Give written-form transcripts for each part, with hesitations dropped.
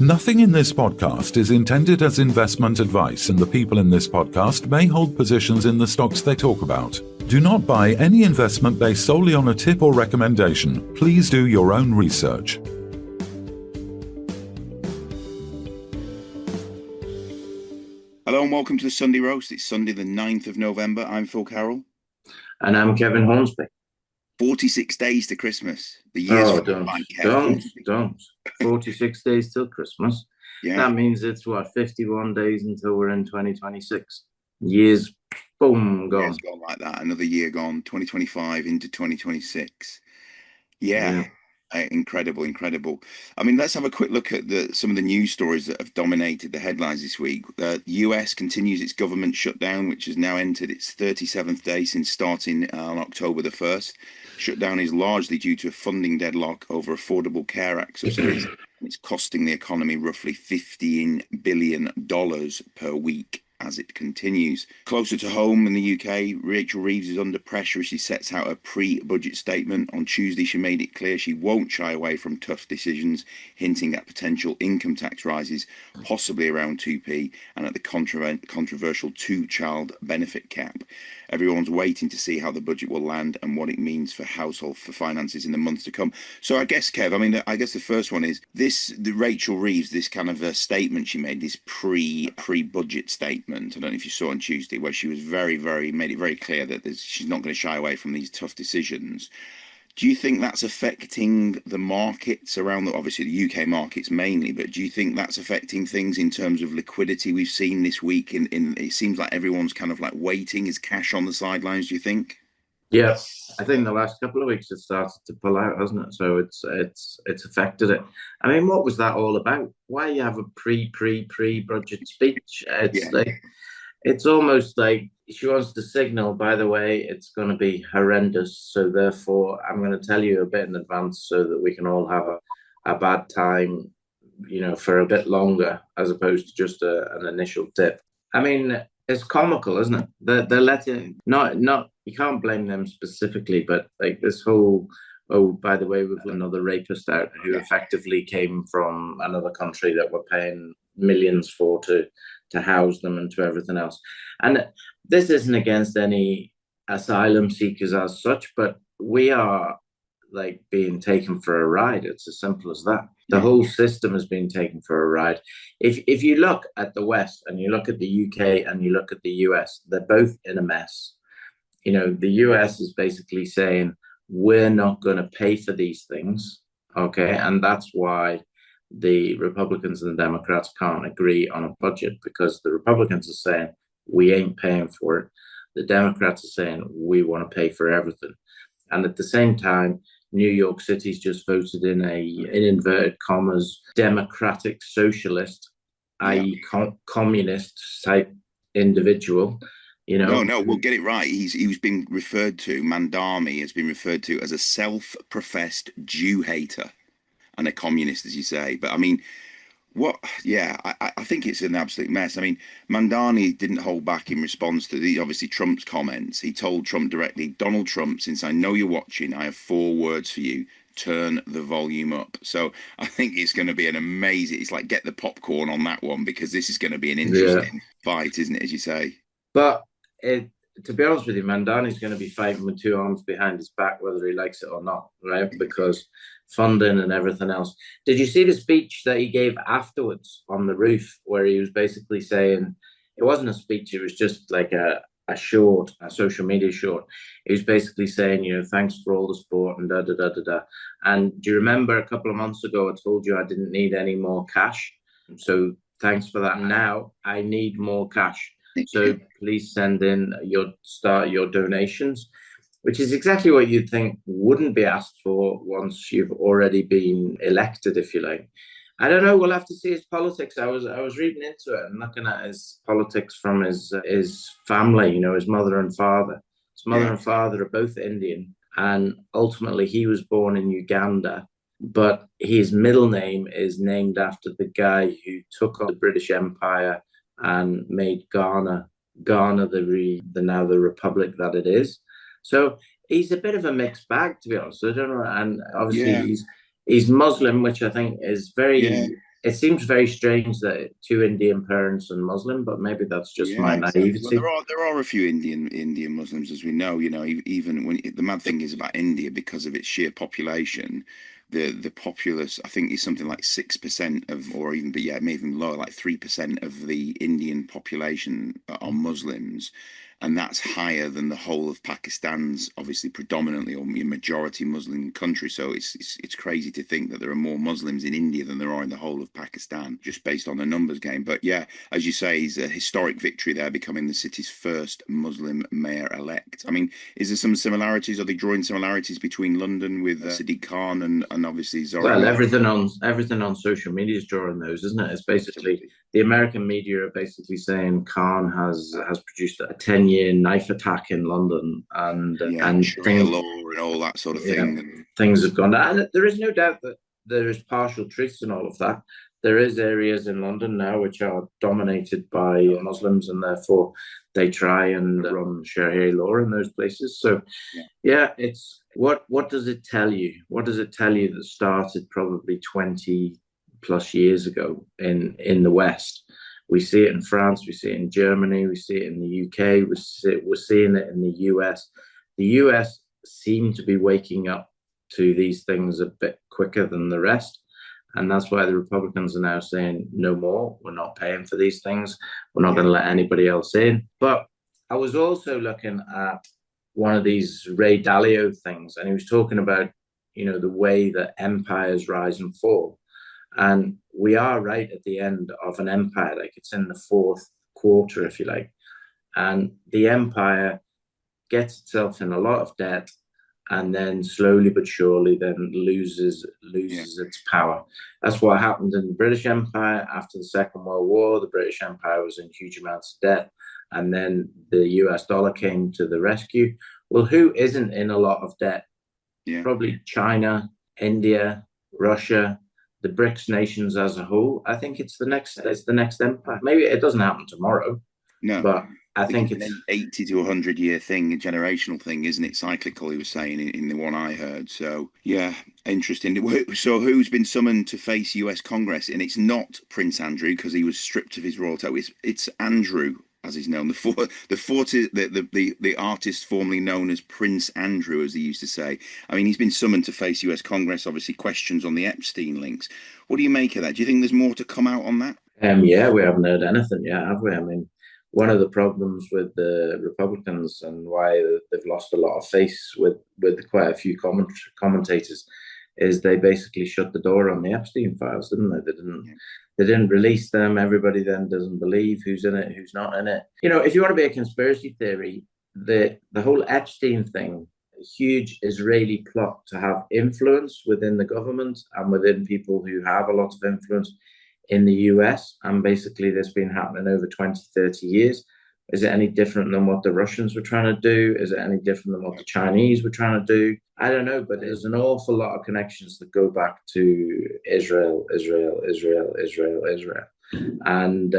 Nothing in this podcast is intended as investment advice, and the people in this podcast may hold positions in the stocks they talk about. Do not buy any investment based solely on a tip or recommendation. Please do your own research. Hello and welcome to the Sunday Roast. It's Sunday the 9th of November. I'm Phil Carroll. And I'm Kevin Hornsby. 46 days to Christmas. The year's don't. 46 days till Christmas. Yeah. That means it's 51 days until we're in 2026. Years, boom, gone. Years gone like that. Another year gone. 2025 into 2026. Yeah. Incredible. I mean, let's have a quick look at some of the news stories that have dominated the headlines this week. The US continues its government shutdown, which has now entered its 37th day since starting on October the 1st. Shutdown is largely due to a funding deadlock over Affordable Care Act subsidies. It's costing the economy roughly $15 billion per week as it continues. Closer to home in the UK, Rachel Reeves is under pressure as she sets out a pre-budget statement. On Tuesday, she made it clear she won't shy away from tough decisions, hinting at potential income tax rises, possibly around 2p, and at the controversial two-child benefit cap. Everyone's waiting to see how the budget will land and what it means for household finances in the months to come. So I guess, Kev, I guess the first one is the Rachel Reeves, this kind of a statement she made, this pre-budget statement. I don't know if you saw on Tuesday, where she was made it very clear that she's not going to shy away from these tough decisions. Do you think that's affecting the markets around, obviously the UK markets mainly, but do you think that's affecting things in terms of liquidity we've seen this week? It seems like everyone's kind of like waiting. Is cash on the sidelines, do you think? Yeah, I think the last couple of weeks it started to pull out, hasn't it? So it's affected it. I mean, what was that all about? Why you have a pre-budget speech? It's almost like she wants to signal, by the way, it's going to be horrendous. So therefore, I'm going to tell you a bit in advance so that we can all have a bad time, for a bit longer, as opposed to just an initial dip. I mean, it's comical, isn't it? They're letting not you can't blame them specifically, but like this whole, by the way, we've got another rapist out who effectively came from another country that we're paying millions for to house them and to everything else. And this isn't against any asylum seekers as such, but we are like being taken for a ride. It's as simple as that. The whole system has been taken for a ride. If you look at the West and you look at the UK and you look at the US, they're both in a mess. The US is basically saying, we're not going to pay for these things. Okay. And that's why the Republicans and the Democrats can't agree on a budget, because the Republicans are saying, we ain't paying for it. The Democrats are saying, we want to pay for everything. And at the same time, New York City's just voted in in inverted commas, democratic socialist, i.e. communist type individual. No, we'll get it right. He was being referred to, Mandami has been referred to as a self-professed Jew hater and a communist, as you say. But I mean, I think it's an absolute mess. I mean, Mandani didn't hold back in response to obviously Trump's comments. He told Trump directly, Donald Trump, since I know you're watching, I have 4 words for you. Turn the volume up. So I think it's going to be it's like get the popcorn on that one, because this is going to be an interesting fight, isn't it, as you say? But to be honest with you, Mandani's going to be fighting with 2 arms behind his back, whether he likes it or not, right? Because funding and everything else. Did you see the speech that he gave afterwards on the roof, where he was basically saying, it wasn't a speech, it was just like a social media short. He was basically saying, thanks for all the support and da-da-da-da-da. And do you remember a couple of months ago, I told you I didn't need any more cash? So thanks for that. Now I need more cash. So please send in your donations, which is exactly what you'd think wouldn't be asked for once you've already been elected, if you like. I don't know. We'll have to see his politics. I was reading into it and looking at his politics from his family. His mother and father. His mother and father are both Indian, and ultimately he was born in Uganda. But his middle name is named after the guy who took on the British Empire and made Ghana the republic that it is. So he's a bit of a mixed bag, to be honest. I don't know. And obviously he's Muslim, which I think is very it seems very strange that two Indian parents and Muslim, but maybe that's just my naivety. Well, there are a few Indian Muslims, as we know. Even when the mad thing is about India, because of its sheer population, the populace, I think, is something like 6% of, or even, but yeah, maybe even lower, like 3% of the Indian population are Muslims. And that's higher than the whole of Pakistan's, obviously predominantly or majority Muslim country. So it's crazy to think that there are more Muslims in India than there are in the whole of Pakistan, just based on a numbers game. But yeah, as you say, he's a historic victory there, becoming the city's first Muslim mayor-elect. I mean, is there some similarities? Are they drawing similarities between London with Sadiq Khan and obviously Zoran? Well, everything on social media is drawing those, isn't it? It's basically the American media are basically saying Khan has produced a 10-year knife attack in London, and Sharia law and all that sort of thing. Yeah, things have gone down. And there is no doubt that there is partial truth in all of that. There is areas in London now which are dominated by Muslims, and therefore they try and run Sharia law in those places. So, it's what does it tell you? What does it tell you that started probably 20 plus years ago in the West? We see it in France, we see it in Germany, we see it in the UK, we're seeing it in the US. The US seem to be waking up to these things a bit quicker than the rest. And that's why the Republicans are now saying, no more, we're not paying for these things. We're not going to let anybody else in. But I was also looking at one of these Ray Dalio things, and he was talking about, the way that empires rise and fall. And we are right at the end of an empire, like it's in the fourth quarter, if you like. And the empire gets itself in a lot of debt, and then slowly but surely then loses its power. That's what happened in the British Empire after the Second World War. The British Empire was in huge amounts of debt, and then the US dollar came to the rescue. Well, who isn't in a lot of debt? Probably China, India, Russia, the BRICS nations as a whole. I think it's the next empire. Maybe it doesn't happen tomorrow. No, but I think it's an 80 to 100 year thing, a generational thing, isn't it? Cyclical, he was saying in the one I heard. So yeah, interesting. So who's been summoned to face US Congress? And it's not Prince Andrew, because he was stripped of his royal title. It's Andrew, as he's known, the artist formerly known as Prince Andrew, as he used to say. I mean, he's been summoned to face US Congress, obviously questions on the Epstein links. What do you make of that? Do you think there's more to come out on that? Yeah, we haven't heard anything yet, have we? I mean, one of the problems with the Republicans and why they've lost a lot of face with quite a few commentators is they basically shut the door on the Epstein files, didn't they? They didn't release them. Everybody then doesn't believe who's in it, who's not in it. If you want to be a conspiracy theory, the whole Epstein thing, a huge Israeli plot to have influence within the government and within people who have a lot of influence in the US, and basically this has been happening over 20, 30 years. Is it any different than what the Russians were trying to do? Is it any different than what the Chinese were trying to do? I don't know, but there's an awful lot of connections that go back to Israel. And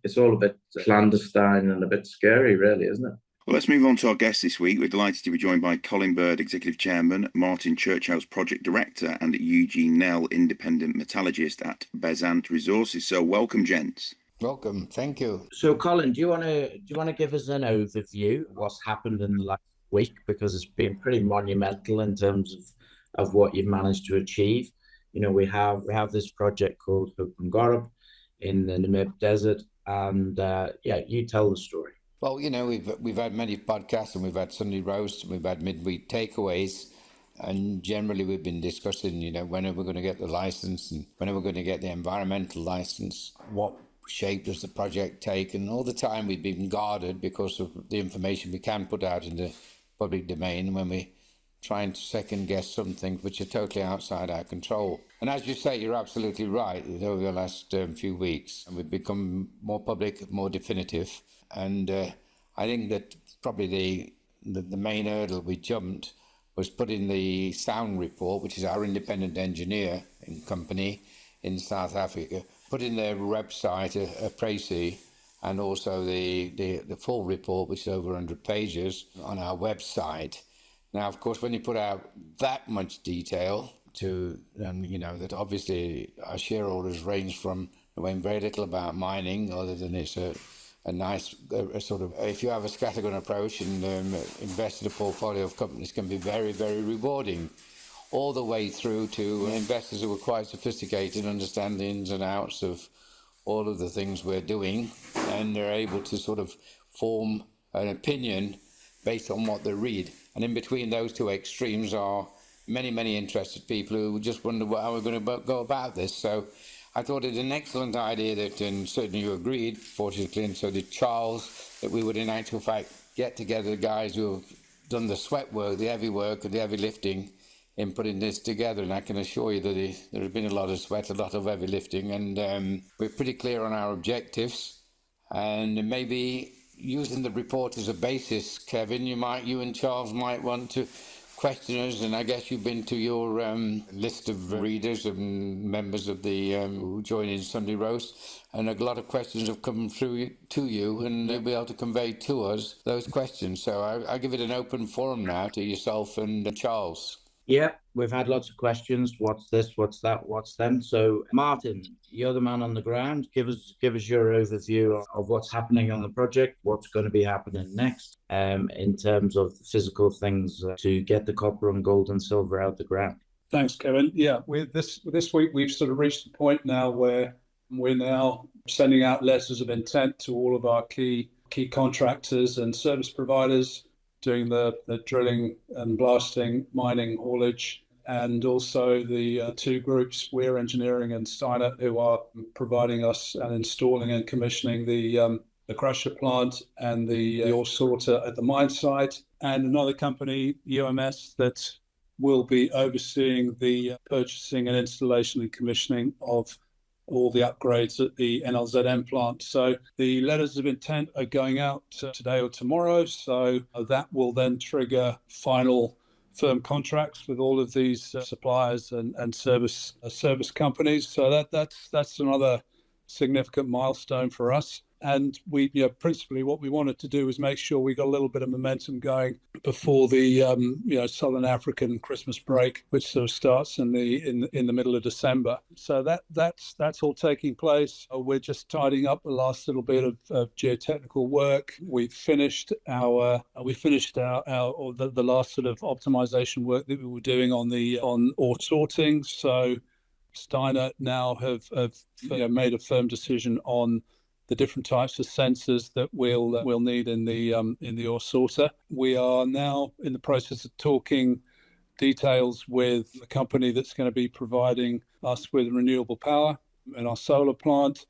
it's all a bit clandestine and a bit scary, really, isn't it? Well, let's move on to our guest this week. We're delighted to be joined by Colin Bird, Executive Chairman, Martyn Churchouse, Project Director, and Eugene Knell, Independent Metallurgist at Bezant Resources. So welcome, gents. Welcome, thank you. So, Colin, do you want to give us an overview of what's happened in the last week, because it's been pretty monumental in terms of what you've managed to achieve? We have this project called Roundup in the Namib Desert, and you tell the story. Well, we've had many podcasts, and we've had Sunday roasts, and we've had midweek takeaways, and generally we've been discussing, when are we going to get the license, and when are we going to get the environmental license? What shape does the project take? And all the time we've been guarded because of the information we can put out in the public domain when we're trying to second guess some things which are totally outside our control. And as you say, you're absolutely right. Over the last few weeks, we've become more public, more definitive. And I think that probably the main hurdle we jumped was putting the sound report, which is our independent engineer and company in South Africa, putting their website, a précis, and also the full report, which is over 100 pages, on our website. Now, of course, when you put out that much detail, that obviously our shareholders range from knowing very little about mining, other than it's a nice sort of, if you have a scattergun approach and invest in a portfolio of companies, can be very, very rewarding, all the way through to investors who are quite sophisticated, understand the ins and outs of all of the things we're doing, and they're able to sort of form an opinion based on what they read. And in between those two extremes are many, many interested people who just wonder how we're going to go about this. So I thought it an excellent idea that, and certainly you agreed, fortunately, and so did Charles, that we would in actual fact get together the guys who have done the sweat work, the heavy work and the heavy lifting in putting this together. And I can assure you that there has been a lot of sweat, a lot of heavy lifting, and we're pretty clear on our objectives. And maybe using the report as a basis, Kevin, you and Charles might want to questioners, and I guess you've been to your list of readers and members of the who join in Sunday Roast, and a lot of questions have come through to you, and you'll be able to convey to us those questions. So I give it an open forum now to yourself and Charles. Yeah, we've had lots of questions. What's this? What's that? What's then? So, Martyn, you're the man on the ground. Give us your overview of what's happening on the project, what's going to be happening next, in terms of physical things to get the copper and gold and silver out the ground. Thanks, Kevin. Yeah, this week we've sort of reached the point now where we're now sending out letters of intent to all of our key contractors and service providers doing the drilling and blasting, mining, haulage, and also the two groups, Weir Engineering and Steiner, who are providing us and installing and commissioning the crusher plant and the ore sorter at the mine site, and another company, UMS, that will be overseeing the purchasing and installation and commissioning of all the upgrades at the NLZN plant. So the letters of intent are going out today or tomorrow. So that will then trigger final firm contracts with all of these suppliers and service companies. So that's another significant milestone for us. And we, principally what we wanted to do was make sure we got a little bit of momentum going before the, Southern African Christmas break, which sort of starts in the middle of December. So that's all taking place. We're just tidying up the last little bit of geotechnical work. We finished our the last sort of optimization work that we were doing on ore sorting. So Steiner now have made a firm decision on the different types of sensors that we'll need in the ore sorter. We are now in the process of talking details with the company that's going to be providing us with renewable power in our solar plant,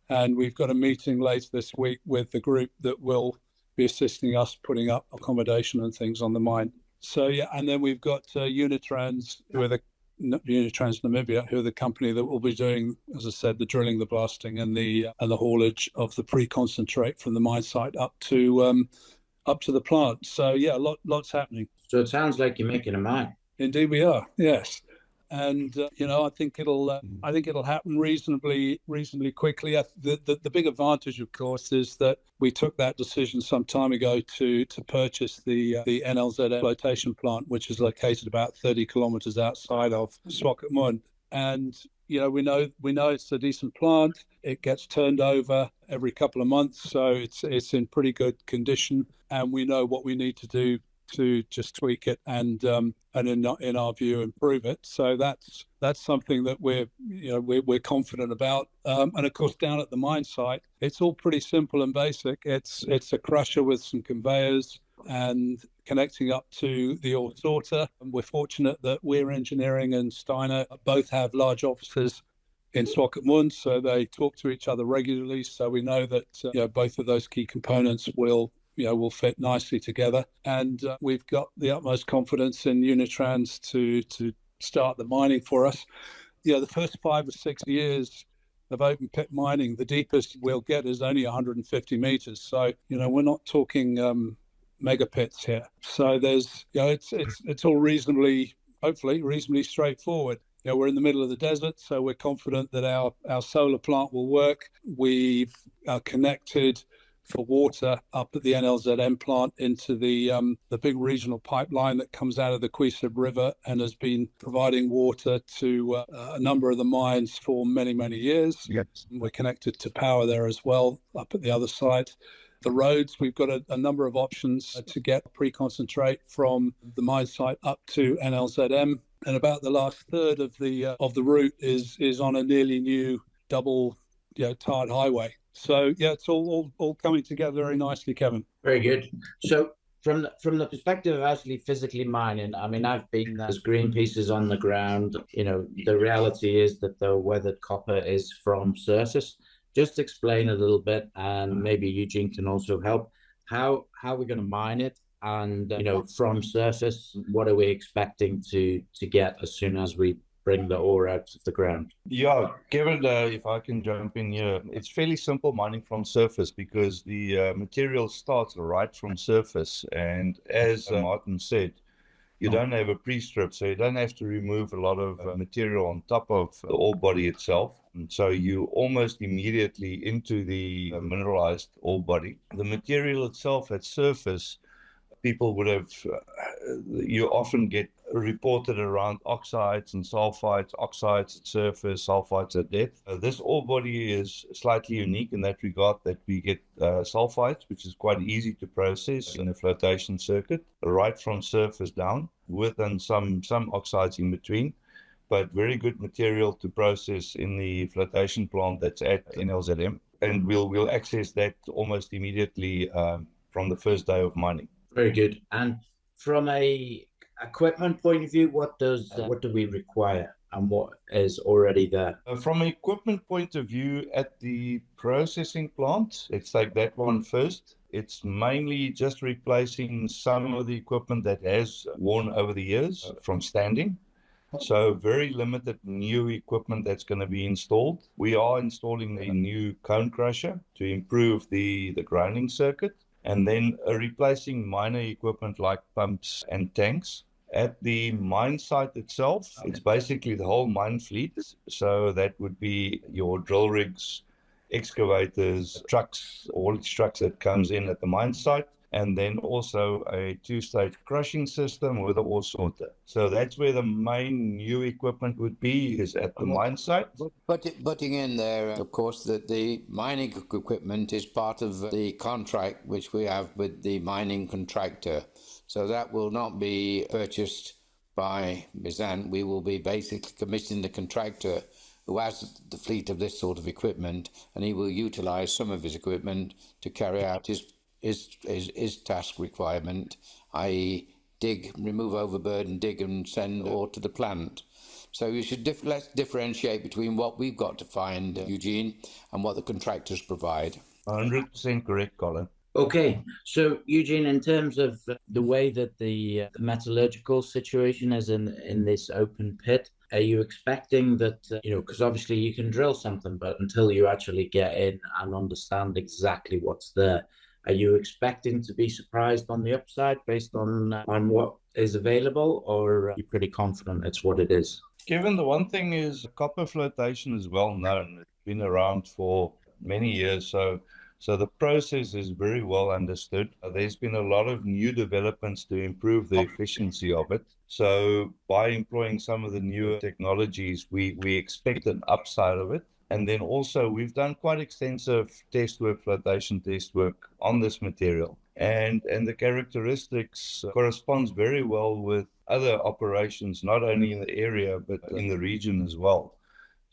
and we've got a meeting later this week with the group that will be assisting us putting up accommodation and things on the mine. So yeah, and then we've got Unitrans Namibia, who are the company that will be doing, as I said, the drilling, the blasting, and the haulage of the pre-concentrate from the mine site up to the plant. So yeah, lots happening. So it sounds like you're making a mine. Indeed, we are. Yes, and I think it'll happen reasonably quickly. The big advantage, of course, is that we took that decision some time ago to purchase the NLZN flotation plant, which is located about 30 kilometres outside of Swakopmund. And we know it's a decent plant. It gets turned over every couple of months, so it's in pretty good condition, and we know what we need to do to just tweak it and in our view improve it. So that's something that we're confident about. And of course, down at the mine site, it's all pretty simple and basic. It's a crusher with some conveyors and connecting up to the ore sorter. And we're fortunate that Weir Engineering and Steiner both have large offices in Swakopmund, so they talk to each other regularly. So we know that both of those key components will fit nicely together, and we've got the utmost confidence in Unitrans to start the mining for us. The first 5 or 6 years of open pit mining, the deepest we'll get is only 150 meters. So we're not talking mega pits here. So there's it's all hopefully reasonably straightforward. We're in the middle of the desert, so we're confident that our solar plant will work. We are connected for water up at the NLZM plant into the big regional pipeline that comes out of the Queensland River and has been providing water to a number of the mines for many, many years. Yes. We're connected to power there as well up at the other side. The roads, we've got a number of options to get pre-concentrate from the mine site up to NLZM. And about the last third of the route is on a nearly new double tarred highway. So yeah, it's all coming together very nicely, Kevin. Very good. So from the perspective of actually physically mining, I mean, I've been as Greenpeace is on the ground. The reality is that the weathered copper is from surface. Just explain a little bit, and maybe Eugene can also help. How we're going to mine it, and from surface, what are we expecting to get as soon as we bring the ore out of the ground? Yeah, Kevin, if I can jump in here, it's fairly simple mining from surface because the material starts right from surface. And as Martyn said, you don't have a pre-strip, so you don't have to remove a lot of material on top of the ore body itself. And so you almost immediately into the mineralized ore body. The material itself at surface, people would have, you often get reported around oxides and sulfides, oxides at surface, sulfides at depth. This ore body is slightly unique in that regard that we get sulfides, which is quite easy to process in a flotation circuit, right from surface down, with and some oxides in between, but very good material to process in the flotation plant that's at NLZM. And we'll access that almost immediately from the first day of mining. Very good. And from a equipment point of view, what do we require and what is already there? From an equipment point of view, at the processing plant, let's take that one first. It's mainly just replacing some of the equipment that has worn over the years from standing. So very limited new equipment that's going to be installed. We are installing a new cone crusher to improve the grinding circuit, and then replacing minor equipment like pumps and tanks. At the mine site itself, it's basically the whole mine fleet. So that would be your drill rigs, excavators, trucks, all the trucks that comes in at the mine site, and then also a two-stage crushing system with a ore sorter. So that's where the main new equipment would be, is at the mine site. Putting in there, of course, that the mining equipment is part of the contract which we have with the mining contractor. So that will not be purchased by Bezant. We will be basically commissioning the contractor who has the fleet of this sort of equipment, and he will utilize some of his equipment to carry out his task requirement, i.e. remove overburden, dig and send ore to the plant. So you should let's differentiate between what we've got to find, Eugene, and what the contractors provide. 100% correct, Colin. Okay, so Eugene, in terms of the way that the metallurgical situation is in this open pit, are you expecting that, because obviously you can drill something, but until you actually get in and understand exactly what's there, are you expecting to be surprised on the upside based on what is available, or are you pretty confident it's what it is? Kevin, the one thing is copper flotation is well known. It's been around for many years, so the process is very well understood. There's been a lot of new developments to improve the efficiency of it. So by employing some of the newer technologies, we expect an upside of it. And then also we've done quite extensive test work, flotation test work on this material. And the characteristics corresponds very well with other operations, not only in the area, but in the region as well.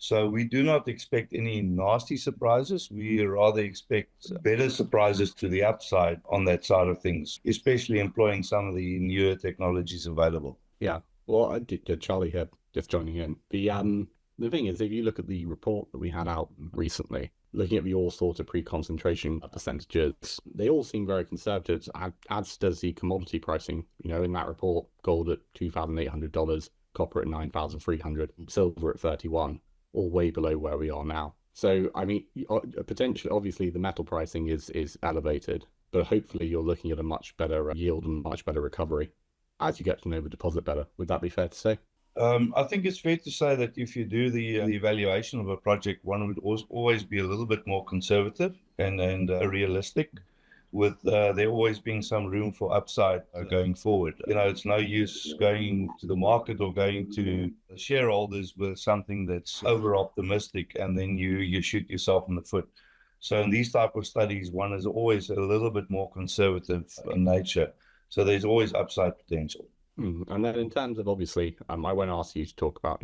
So we do not expect any nasty surprises. We rather expect better surprises to the upside on that side of things, especially employing some of the newer technologies available. Yeah, well, I did Charlie here, just joining in. The thing is, if you look at the report that we had out recently, looking at the ore sort of pre-concentration percentages, they all seem very conservative, as does the commodity pricing. In that report, gold at $2,800, copper at $9,300, silver at $31. All way below where we are now. So, I mean, potentially, obviously, the metal pricing is elevated, but hopefully you're looking at a much better yield and much better recovery as you get to know the deposit better. Would that be fair to say? I think it's fair to say that if you do the evaluation of a project, one would always be a little bit more conservative and realistic, with there always being some room for upside going forward. It's no use going to the market or going to shareholders with something that's over optimistic, and then you shoot yourself in the foot. So in these type of studies, one is always a little bit more conservative in nature. So there's always upside potential. And then in terms of, obviously, I won't ask you to talk about,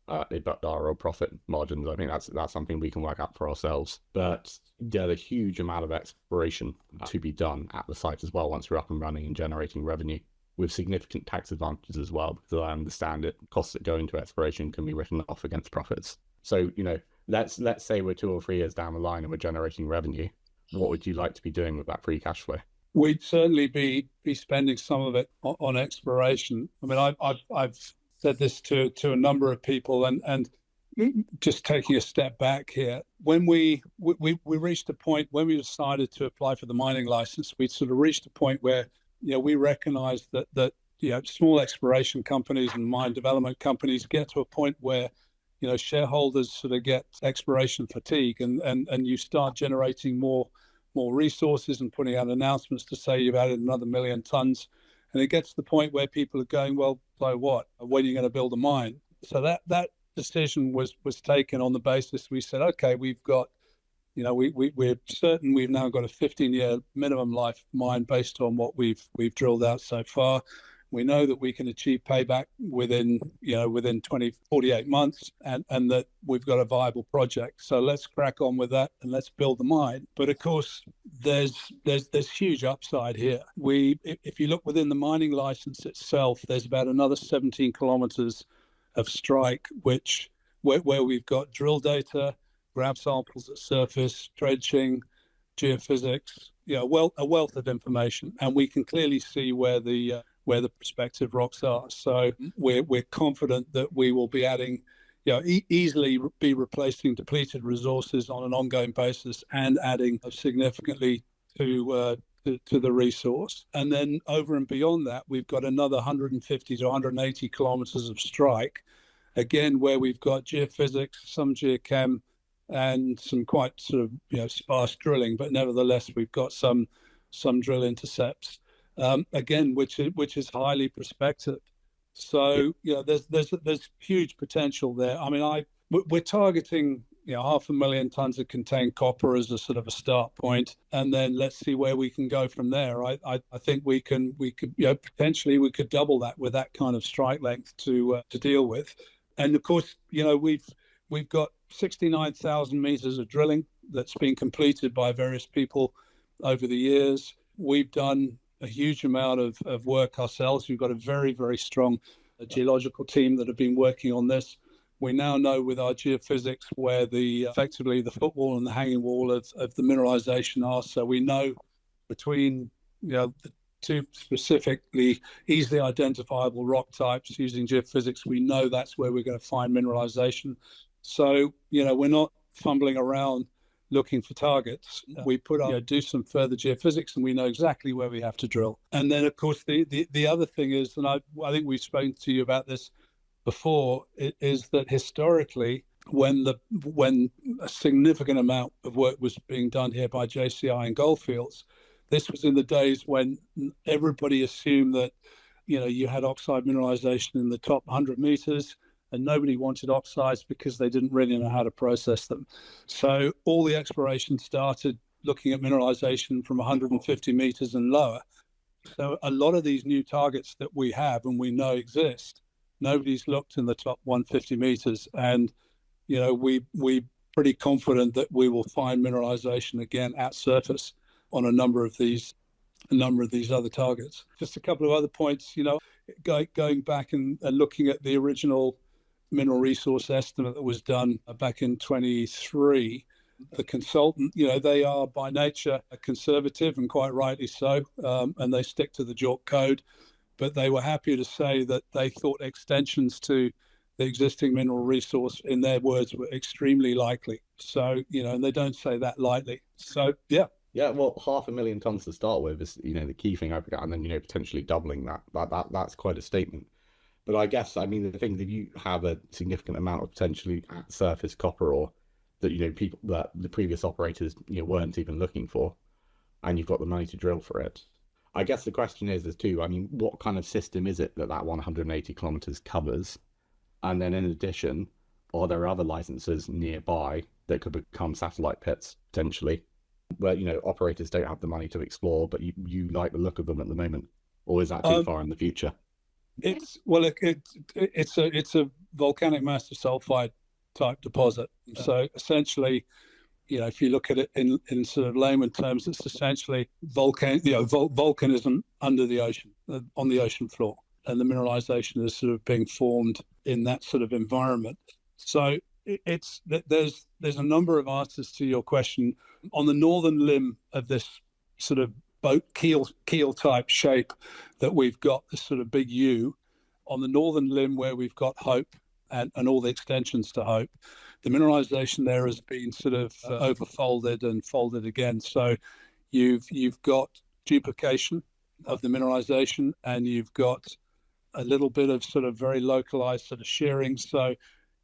EBITDA or profit margins. I think that's something we can work out for ourselves. But there's a huge amount of exploration to be done at the site as well once we're up and running and generating revenue, with significant tax advantages as well, because I understand it, costs that go into exploration can be written off against profits. So, let's say we're 2 or 3 years down the line and we're generating revenue. What would you like to be doing with that free cash flow? We'd certainly be spending some of it on exploration. I mean, I've said this to a number of people, and just taking a step back here, when we reached a point when we decided to apply for the mining license, we sort of reached a point where we recognized that small exploration companies and mine development companies get to a point where shareholders sort of get exploration fatigue, and you start generating more resources and putting out announcements to say you've added another 1 million tons. And it gets to the point where people are going, well, so what? When are you going to build a mine? So that decision was taken on the basis, we said, okay, we've got, we're certain we've now got a 15-year minimum life mine based on what we've drilled out so far. We know that we can achieve payback within 48 months, and that we've got a viable project. So let's crack on with that and let's build the mine. But of course, there's huge upside here. If you look within the mining license itself, there's about another 17 kilometers of strike, where we've got drill data, grab samples at surface, dredging, geophysics, a wealth of information, and we can clearly see where the prospective rocks are. So we're confident that we will be adding, easily be replacing depleted resources on an ongoing basis and adding significantly to the resource. And then over and beyond that, we've got another 150 to 180 kilometers of strike, again, where we've got geophysics, some geochem, and some quite sort of sparse drilling, but nevertheless we've got some drill intercepts. Again, which is highly prospective. So there's huge potential there. I mean, we're targeting 500,000 tons of contained copper as a sort of a start point, and then let's see where we can go from there. I think we could potentially we could double that with that kind of strike length to deal with. And of course, we've got 69,000 meters of drilling that's been completed by various people over the years. We've done a huge amount of work ourselves. We've got a very, very strong geological team that have been working on this. We now know with our geophysics where effectively the footwall and the hanging wall of the mineralization are. So we know between the two specifically easily identifiable rock types using geophysics, we know that's where we're going to find mineralization. So we're not fumbling around looking for targets. We do some further geophysics, and we know exactly where we have to drill. And then, of course, the other thing is, and I think we've spoken to you about this before, is that historically, when a significant amount of work was being done here by JCI and Goldfields, this was in the days when everybody assumed that you had oxide mineralization in the top 100 meters. And nobody wanted oxides because they didn't really know how to process them. So all the exploration started looking at mineralization from 150 meters and lower. So a lot of these new targets that we have and we know exist, nobody's looked in the top 150 meters. And, we're pretty confident that we will find mineralization again at surface on a number of these other targets. Just a couple of other points, going back and looking at the original mineral resource estimate that was done back in 23, the consultant, they are by nature conservative, and quite rightly so, and they stick to the JORC code, but they were happy to say that they thought extensions to the existing mineral resource, in their words, were extremely likely. So, and they don't say that lightly. So, yeah. Yeah, well, 500,000 tons to start with is, the key thing I forgot, and then, potentially doubling that. That's quite a statement. But I guess, I mean, the thing is, if you have a significant amount of potentially at surface copper ore that, people that the previous operators, weren't even looking for, and you've got the money to drill for it, I guess the question is too, I mean, what kind of system is it that 180 kilometers covers? And then in addition, are there other licenses nearby that could become satellite pits potentially, where, operators don't have the money to explore, but you like the look of them at the moment? Or is that too far in the future? It's a volcanic massive sulfide type deposit. So essentially, if you look at it in sort of layman terms, it's essentially volcanism under the ocean, on the ocean floor, and the mineralization is sort of being formed in that sort of environment. So there's a number of answers to your question. On the northern limb of this sort of boat keel type shape that we've got, this sort of big U, on the northern limb where we've got Hope and all the extensions to Hope, the mineralization there has been sort of overfolded and folded again. So you've got duplication of the mineralization, and you've got a little bit of sort of very localized sort of shearing. So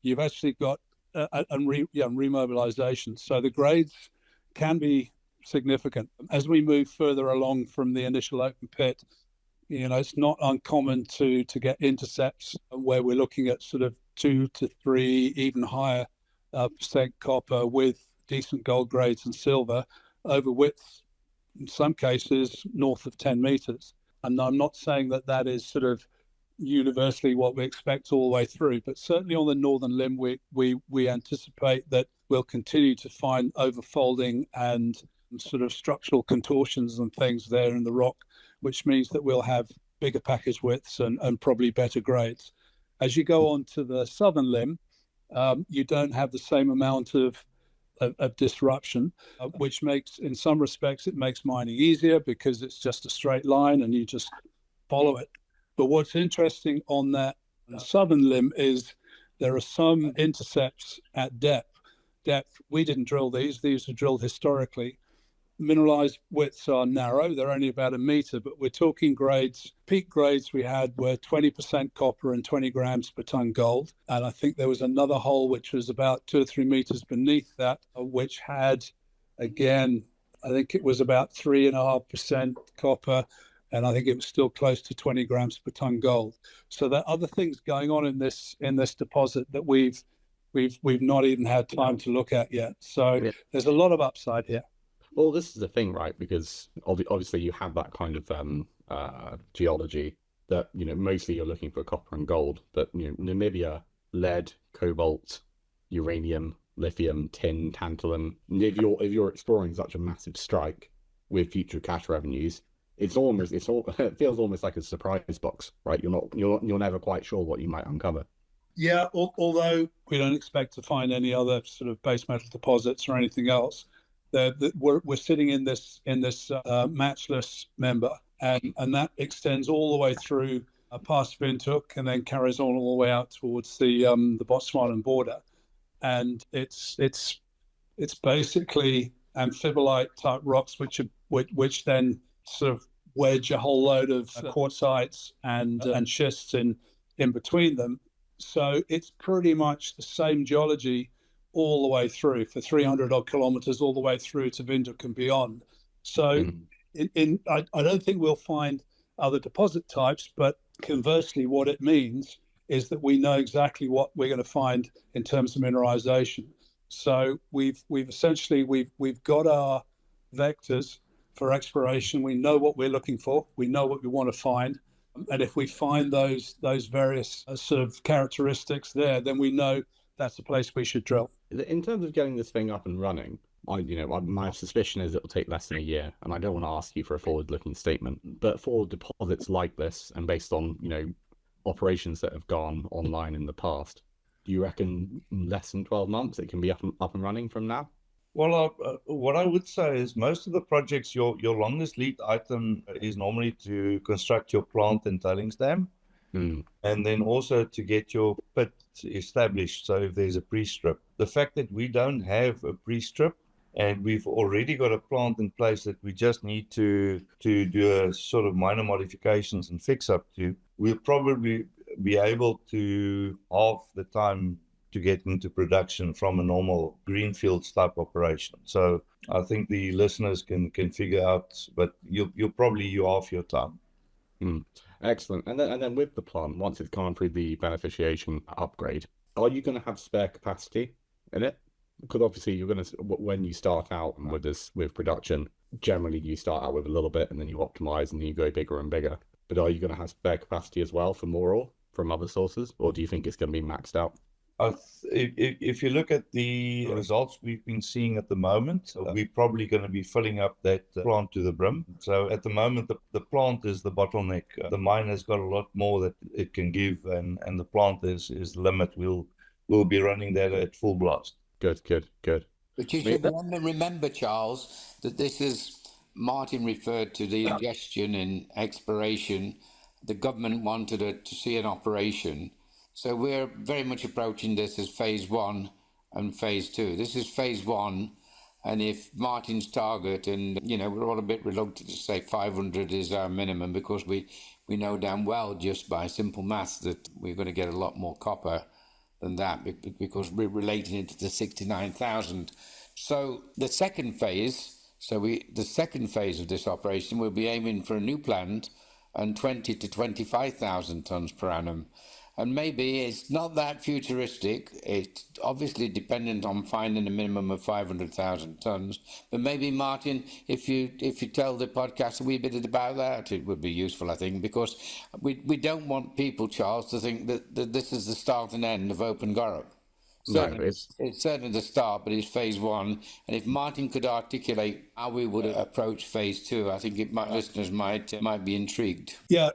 you've actually got remobilization. So the grades can be significant. As we move further along from the initial open pit, it's not uncommon to get intercepts where we're looking at sort of 2 to 3, even higher percent copper with decent gold grades and silver over widths, in some cases north of 10 meters. And I'm not saying that is sort of universally what we expect all the way through, but certainly on the northern limb, we anticipate that we'll continue to find overfolding and sort of structural contortions and things there in the rock, which means that we'll have bigger package widths and probably better grades. As you go on to the southern limb, you don't have the same amount of disruption, which makes, in some respects, it makes mining easier because it's just a straight line and you just follow it. But what's interesting on that southern limb is there are some intercepts at depth. We didn't drill these were drilled historically. Mineralized widths are narrow, they're only about 1 meter, but we're talking grades. Peak grades we had were 20% copper and 20 grams per ton gold. And I think there was another hole which was about 2 or 3 meters beneath that, which had, again, I think it was about 3.5% copper, and I think it was still close to 20 grams per ton gold. So there are other things going on in this deposit that we've not even had time to look at yet. So there's a lot of upside here. Well, this is the thing, right? Because obviously you have that kind of geology that, mostly you're looking for copper and gold, but, Namibia, lead, cobalt, uranium, lithium, tin, tantalum. If you're exploring such a massive strike with future cash revenues, it feels almost like a surprise box, right? You're never quite sure what you might uncover. Yeah, although we don't expect to find any other sort of base metal deposits or anything else. We're sitting in this matchless member, and that extends all the way through past Windhoek and then carries on all the way out towards the Botswanan border, and it's basically amphibolite type rocks which then sort of wedge a whole load of quartzites and schists in between them. So it's pretty much the same geology all the way through for 300 odd kilometers, all the way through to Windhoek and beyond. So I don't think we'll find other deposit types, but conversely, what it means is that we know exactly what we're going to find in terms of mineralization. So we've got our vectors for exploration. We know what we're looking for. We know what we want to find. And if we find those various sort of characteristics there, then we know that's the place we should drill. In terms of getting this thing up and running, my suspicion is it'll take less than a year, and I don't want to ask you for a forward-looking statement, but for deposits like this, and based on, operations that have gone online in the past, do you reckon less than 12 months it can be up and running from now? Well, what I would say is most of the projects, your longest lead item is normally to construct your plant and tailings dam. And then also to get your pit established. So if there's a pre-strip, the fact that we don't have a pre-strip and we've already got a plant in place that we just need to do a sort of minor modifications and fix up to, we'll probably be able to halve the time to get into production from a normal greenfields type operation. So I think the listeners can figure out, but you'll probably half your time. Excellent. And then with the plant, once it's gone through the beneficiation upgrade, are you going to have spare capacity in it? Because obviously you're going to, when you start out with production, generally you start out with a little bit and then you optimize and then you go bigger and bigger. But are you going to have spare capacity as well for more ore from other sources, or do you think it's going to be maxed out? If you look at the results we've been seeing at the moment, we're probably going to be filling up that plant to the brim. So at the moment, the plant is the bottleneck. The mine has got a lot more that it can give, and the plant is the limit. We'll be running that at full blast. Good. But you should remember, Charles, that this is, Martyn referred to the ingestion and exploration. The government wanted to see an operation. So we're very much approaching this as phase 1 and phase 2. This is phase 1, and if Martyn's target, and we're all a bit reluctant to say 500 is our minimum, because we know damn well just by simple maths that we're going to get a lot more copper than that, because we're relating it to the 69,000. So the second phase of this operation, we'll be aiming for a new plant and 20 to 25,000 tonnes per annum. And maybe it's not that futuristic. It's obviously dependent on finding a minimum of 500,000 tonnes. But maybe, Martyn, if you tell the podcast a wee bit about that, it would be useful, I think, because we don't want people, Charles, to think that this is the start and end of Open Gorup. Certainly, it's certainly the start, but it's phase 1. And if Martyn could articulate how we would approach phase 2, I think listeners might be intrigued. Yeah,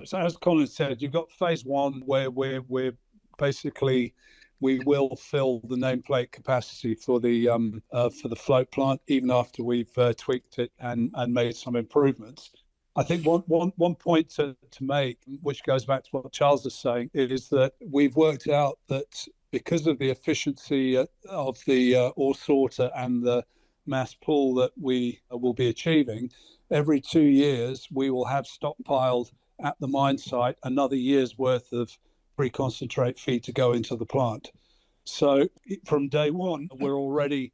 so as Colin said, you've got phase 1 where we're basically, we will fill the nameplate capacity for the float plant, even after we've tweaked it and made some improvements. I think one point to make, which goes back to what Charles is saying, is that we've worked out that because of the efficiency of the ore sorter and the mass pull that we will be achieving, every 2 years we will have stockpiled at the mine site another year's worth of pre-concentrate feed to go into the plant. So from day one, we're already,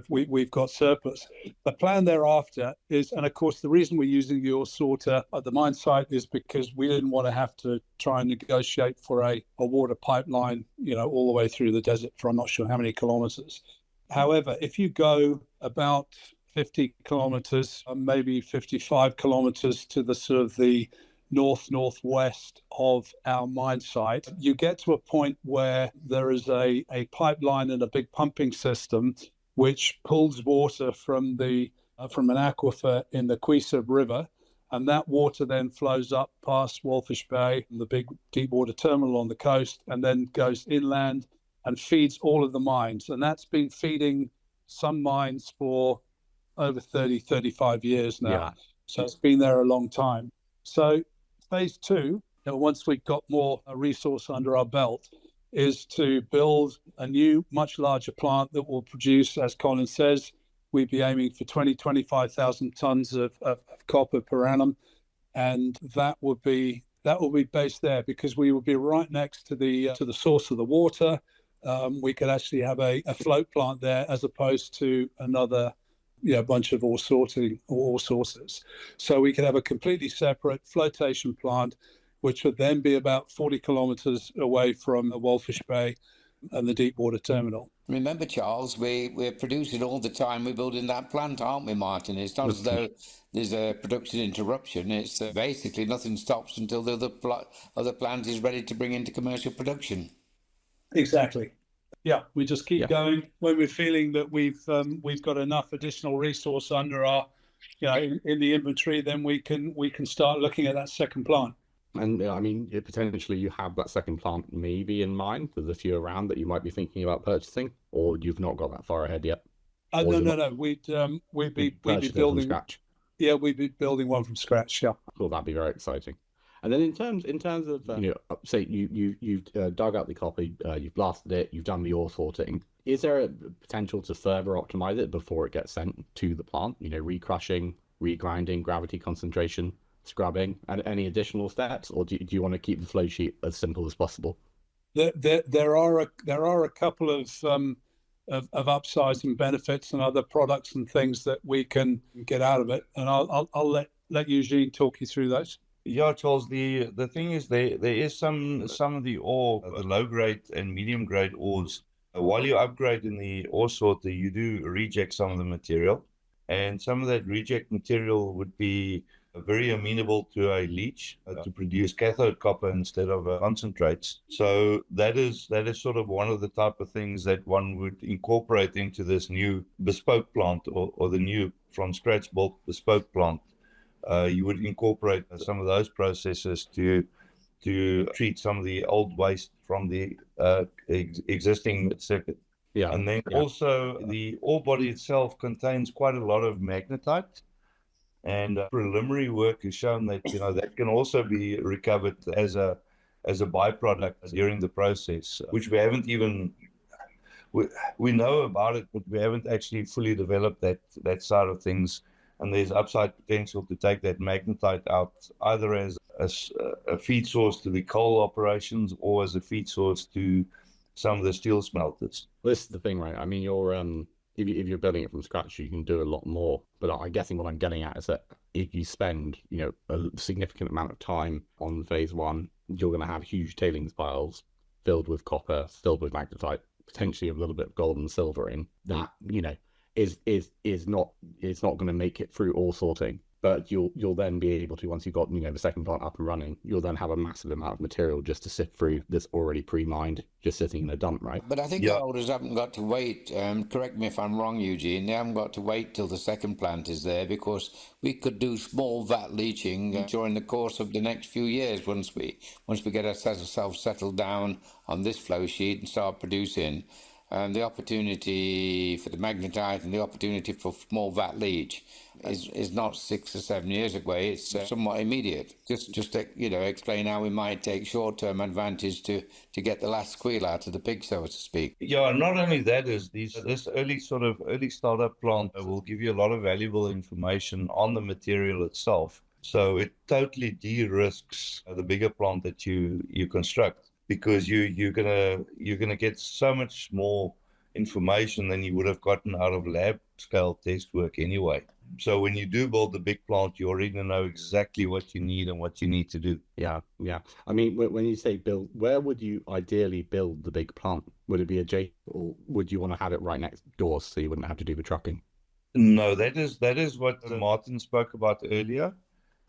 we've got surplus. The plan thereafter is, and of course, the reason we're using the ore sorter at the mine site is because we didn't want to have to try and negotiate for a water pipeline, all the way through the desert for I'm not sure how many kilometers. However, if you go about 50 kilometers, maybe 55 kilometers to the sort of the northwest of our mine site, you get to a point where there is a pipeline and a big pumping system which pulls water from an aquifer in the Queensub River, and that water then flows up past Walfish Bay, the big deep water terminal on the coast, and then goes inland and feeds all of the mines. And that's been feeding some mines for over 35 years now. Yeah. So it's been there a long time. So phase 2, once we've got more resource under our belt, is to build a new, much larger plant that will produce, as Colin says, we'd be aiming for 25,000 tonnes of copper per annum. And that would be based there because we would be right next to the source of the water. We could actually have a float plant there as opposed to another bunch of ore sources. So we could have a completely separate flotation plant, which would then be about 40 kilometers away from the Walfish Bay and the deep water terminal. Remember, Charles, we're producing all the time. We're building that plant, aren't we, Martyn? It's not as though there's a production interruption. It's basically nothing stops until the other plant is ready to bring into commercial production. Exactly. Yeah, we just keep going. When we're feeling that we've got enough additional resource under our, in the inventory, then we can start looking at that second plant. And I mean, potentially you have that second plant maybe in mind. There's a few around that you might be thinking about purchasing, or you've not got that far ahead yet. No. We'd be building from scratch. Yeah, we'd be building one from scratch. Yeah. Well, that'd be very exciting. And then in terms of say you've dug out the copper, you've blasted it, you've done the ore sorting. Is there a potential to further optimize it before it gets sent to the plant? Recrushing, regrinding, gravity concentration. scrubbing, and any additional steps, or do you want to keep the flow sheet as simple as possible? There are a couple of upsides and benefits and other products and things that we can get out of it, and I'll let Eugene talk you through those. Yeah, Charles, the thing is there is some of the ore, the low grade and medium grade ores. While you upgrade in the ore sorter, you do reject some of the material, and some of that reject material would be very amenable to a leach to produce cathode copper instead of concentrates. So that is sort of one of the type of things that one would incorporate into this new bespoke plant or the new from scratch built bespoke plant. You would incorporate some of those processes to treat some of the old waste from the existing circuit. Yeah. And then also the ore body itself contains quite a lot of magnetite, and preliminary work has shown that that can also be recovered as a byproduct during the process, which we haven't even we know about it, but we haven't actually fully developed that side of things. And there's upside potential to take that magnetite out either as a feed source to the coal operations or as a feed source to some of the steel smelters. Well, this is the thing, right? I mean, if you're building it from scratch, you can do a lot more. But I'm guessing what I'm getting at is that if you spend, a significant amount of time on phase one, you're going to have huge tailings piles filled with copper, filled with magnetite, potentially a little bit of gold and silver in that, is not going to make it through ore sorting. But you'll then be able to, once you've got the second plant up and running, you'll then have a massive amount of material just to sift through that's already pre-mined, just sitting in a dump, right? But I think the holders haven't got to wait. Correct me if I'm wrong, Eugene. They haven't got to wait till the second plant is there, because we could do small vat leaching during the course of the next few years once we get ourselves settled down on this flow sheet and start producing. The opportunity for the magnetite and the opportunity for small vat leach is not 6 or 7 years away. It's somewhat immediate. Just explain how we might take short-term advantage to get the last squeal out of the pig, so to speak. Yeah, not only that is this early startup plant will give you a lot of valuable information on the material itself. So it totally de-risks the bigger plant that you construct, because you're gonna get so much more information than you would have gotten out of lab scale test work anyway. So when you do build the big plant, you already know exactly what you need and what you need to do. Yeah. I mean, when you say build, where would you ideally build the big plant? Would it be adjacent, or would you want to have it right next door so you wouldn't have to do the trucking? No, that is what Martyn spoke about earlier,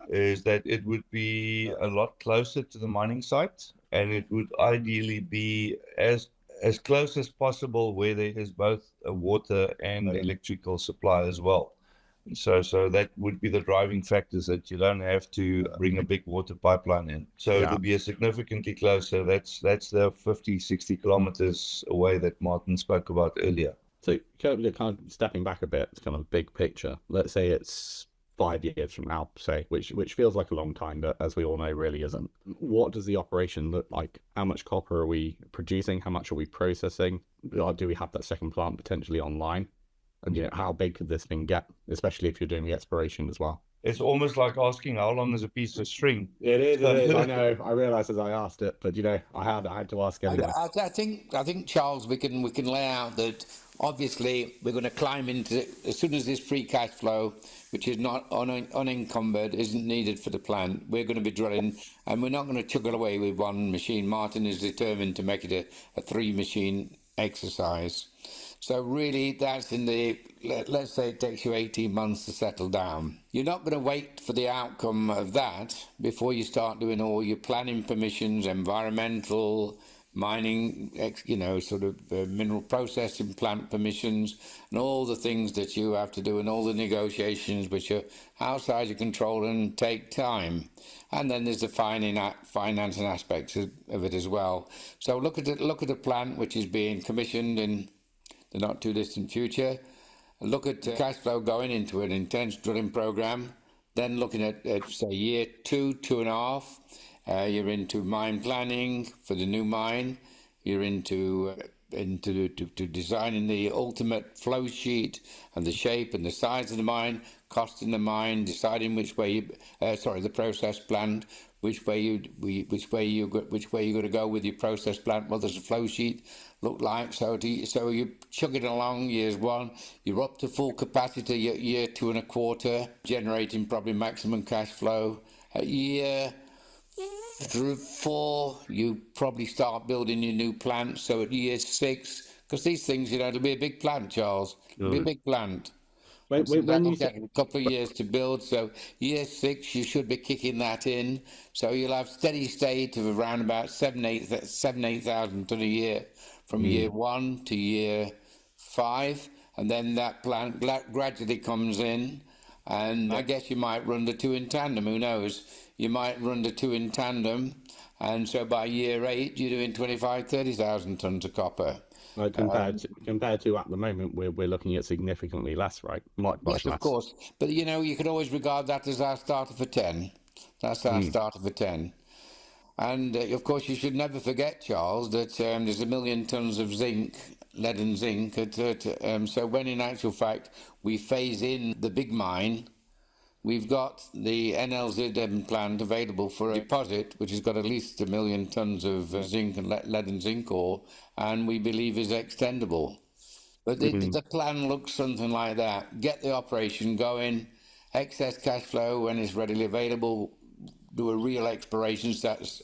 is that it would be a lot closer to the mining site, and it would ideally be as close as possible where there is both a water and electrical supply as well. So that would be the driving factors, that you don't have to bring a big water pipeline in. So it'll be a significantly closer. That's the 50, 60 kilometers away that Martyn spoke about earlier. So kind of stepping back a bit, it's kind of big picture. Let's say it's 5 years from now, say, which feels like a long time, but as we all know, really isn't. What does the operation look like? How much copper are we producing? How much are we processing? Do we have that second plant potentially online? And how big could this thing get, especially if you're doing the exploration as well? It's almost like asking how long is a piece of string. It is. I know. I realised as I asked it, but I had to ask anyway. I think Charles, we can lay out that obviously we're going to climb into, as soon as this free cash flow, which is not unencumbered, isn't needed for the plant, we're going to be drilling, and we're not going to chuggle away with one machine. Martyn is determined to make it a 3-machine exercise. So really, that's let's say it takes you 18 months to settle down. You're not going to wait for the outcome of that before you start doing all your planning permissions, environmental, mining, mineral processing plant permissions, and all the things that you have to do, and all the negotiations which are outside your control and take time. And then there's the financing aspects of it as well. So look at the plant which is being commissioned in the not too distant future. Look at cash flow going into an intense drilling program. Then looking at say year 2, 2.5, you're into mine planning for the new mine. You're into designing the ultimate flow sheet and the shape and the size of the mine, costing the mine, deciding which way the process plant, which way you're going to go with your process plant. What does the flow sheet look like? So you're chugging along years 1, you're up to full capacity at year 2 1/4, generating probably maximum cash flow. At year 4, you probably start building your new plant. So at year 6, because these things, it'll be a big plant, Charles. It'll be a big plant. When you get a couple of years to build, so year 6 you should be kicking that in. So you'll have steady state of around about 8,000 ton a year from year 1 to year 5, and then that plant gradually comes in. And I guess you might run the 2 in tandem. Who knows? You might run the 2 in tandem, and so by year 8 you're doing 25,000-30,000 tons of copper. Compared to at the moment, we're looking at significantly less, right? Much yes, less. Of course. But you could always regard that as our starter for 10. That's our starter for 10. And of course, you should never forget, Charles, that there's 1 million tons of zinc, lead and zinc. So when in actual fact we phase in the big mine, we've got the NLZ plant available for a deposit, which has got at least 1 million tons of zinc and lead and zinc ore, and we believe is extendable. But the plan looks something like that. Get the operation going, excess cash flow when it's readily available, do a real exploration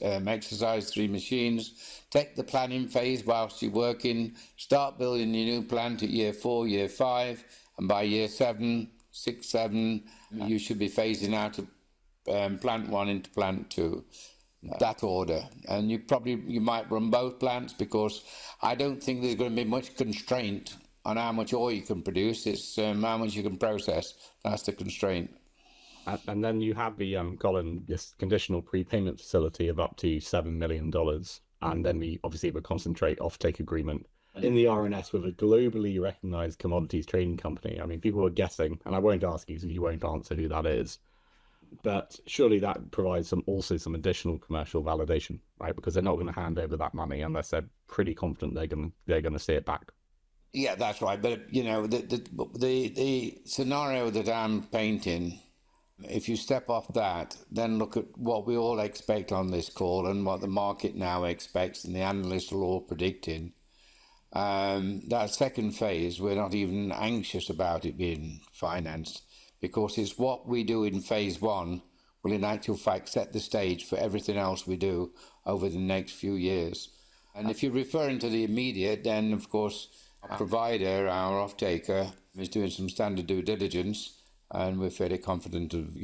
exercise, 3 machines, take the planning phase whilst you're working, start building your new plant at year 4, year 5, and by year 7, 6, 7, you should be phasing out of plant 1 into plant 2. That order. And you might run both plants, because I don't think there's going to be much constraint on how much ore you can produce. It's how much you can process. That's the constraint. And then you have the Colin, this conditional prepayment facility of up to $7 million, and then we obviously have a concentrate offtake agreement in the RNS with a globally recognized commodities trading company. I mean, people are guessing, and I won't ask you because you won't answer who that is. But surely that provides some additional commercial validation, right? Because they're not going to hand over that money unless they're pretty confident they're going to see it back. Yeah, that's right. But the scenario that I'm painting, if you step off that, then look at what we all expect on this call and what the market now expects, and the analysts are all predicting. That second phase, we're not even anxious about it being financed, because it's what we do in phase 1 will in actual fact set the stage for everything else we do over the next few years. And if you're referring to the immediate, then of course our provider, our off-taker, is doing some standard due diligence, and we're fairly confident of,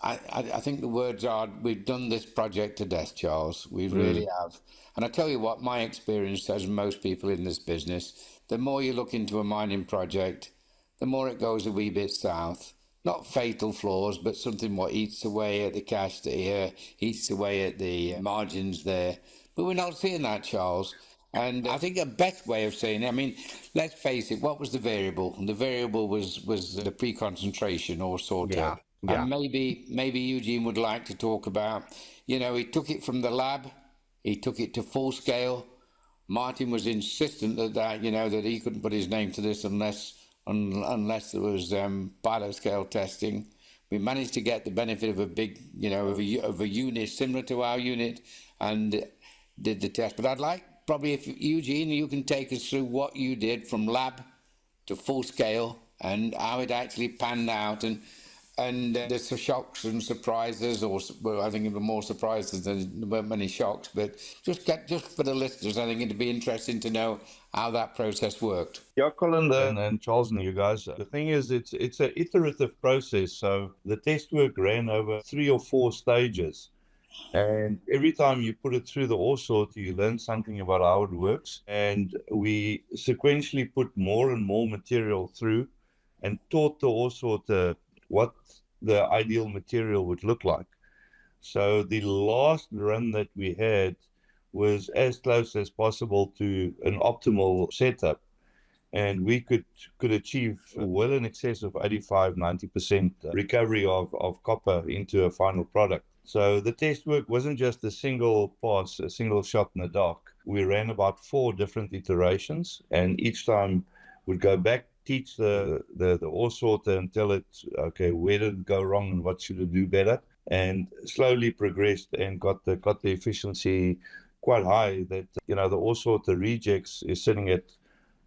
I think the words are, we've done this project to death, Charles. We really have. And I tell you what, my experience, as most people in this business, the more you look into a mining project, the more it goes a wee bit south. Not fatal flaws, but something what eats away at the cash there, eats away at the margins there. But we're not seeing that, Charles. And I think a best way of saying it, I mean, let's face it, what was the variable? The variable was the pre-concentration or sort of. Yeah. And maybe Eugene would like to talk about, he took it from the lab, he took it to full scale. Martyn was insistent that that he couldn't put his name to this unless there was pilot scale testing. We managed to get the benefit of a big, of a unit similar to our unit, and did the test. But I'd like, probably, if Eugene, you can take us through what you did from lab to full scale and how it actually panned out, and there's some shocks and surprises, well, I think even more surprises than there weren't many shocks, but just for the listeners, I think it'd be interesting to know how that process worked. Yeah, Colin and Charles and you guys, the thing is, it's an iterative process. So the test work ran over 3 or 4 stages. And every time you put it through the ore sorter, you learn something about how it works. And we sequentially put more and more material through and taught the ore sorter what the ideal material would look like. So the last run that we had was as close as possible to an optimal setup. And we could achieve well in excess of 85-90% recovery of copper into a final product. So the test work wasn't just a single pass, a single shot in the dark. We ran about 4 different iterations, and each time would go back, teach the ore sorter and tell it, okay, where did it go wrong and what should it do better, and slowly progressed and got the efficiency quite high that, the ore sorter rejects is sitting at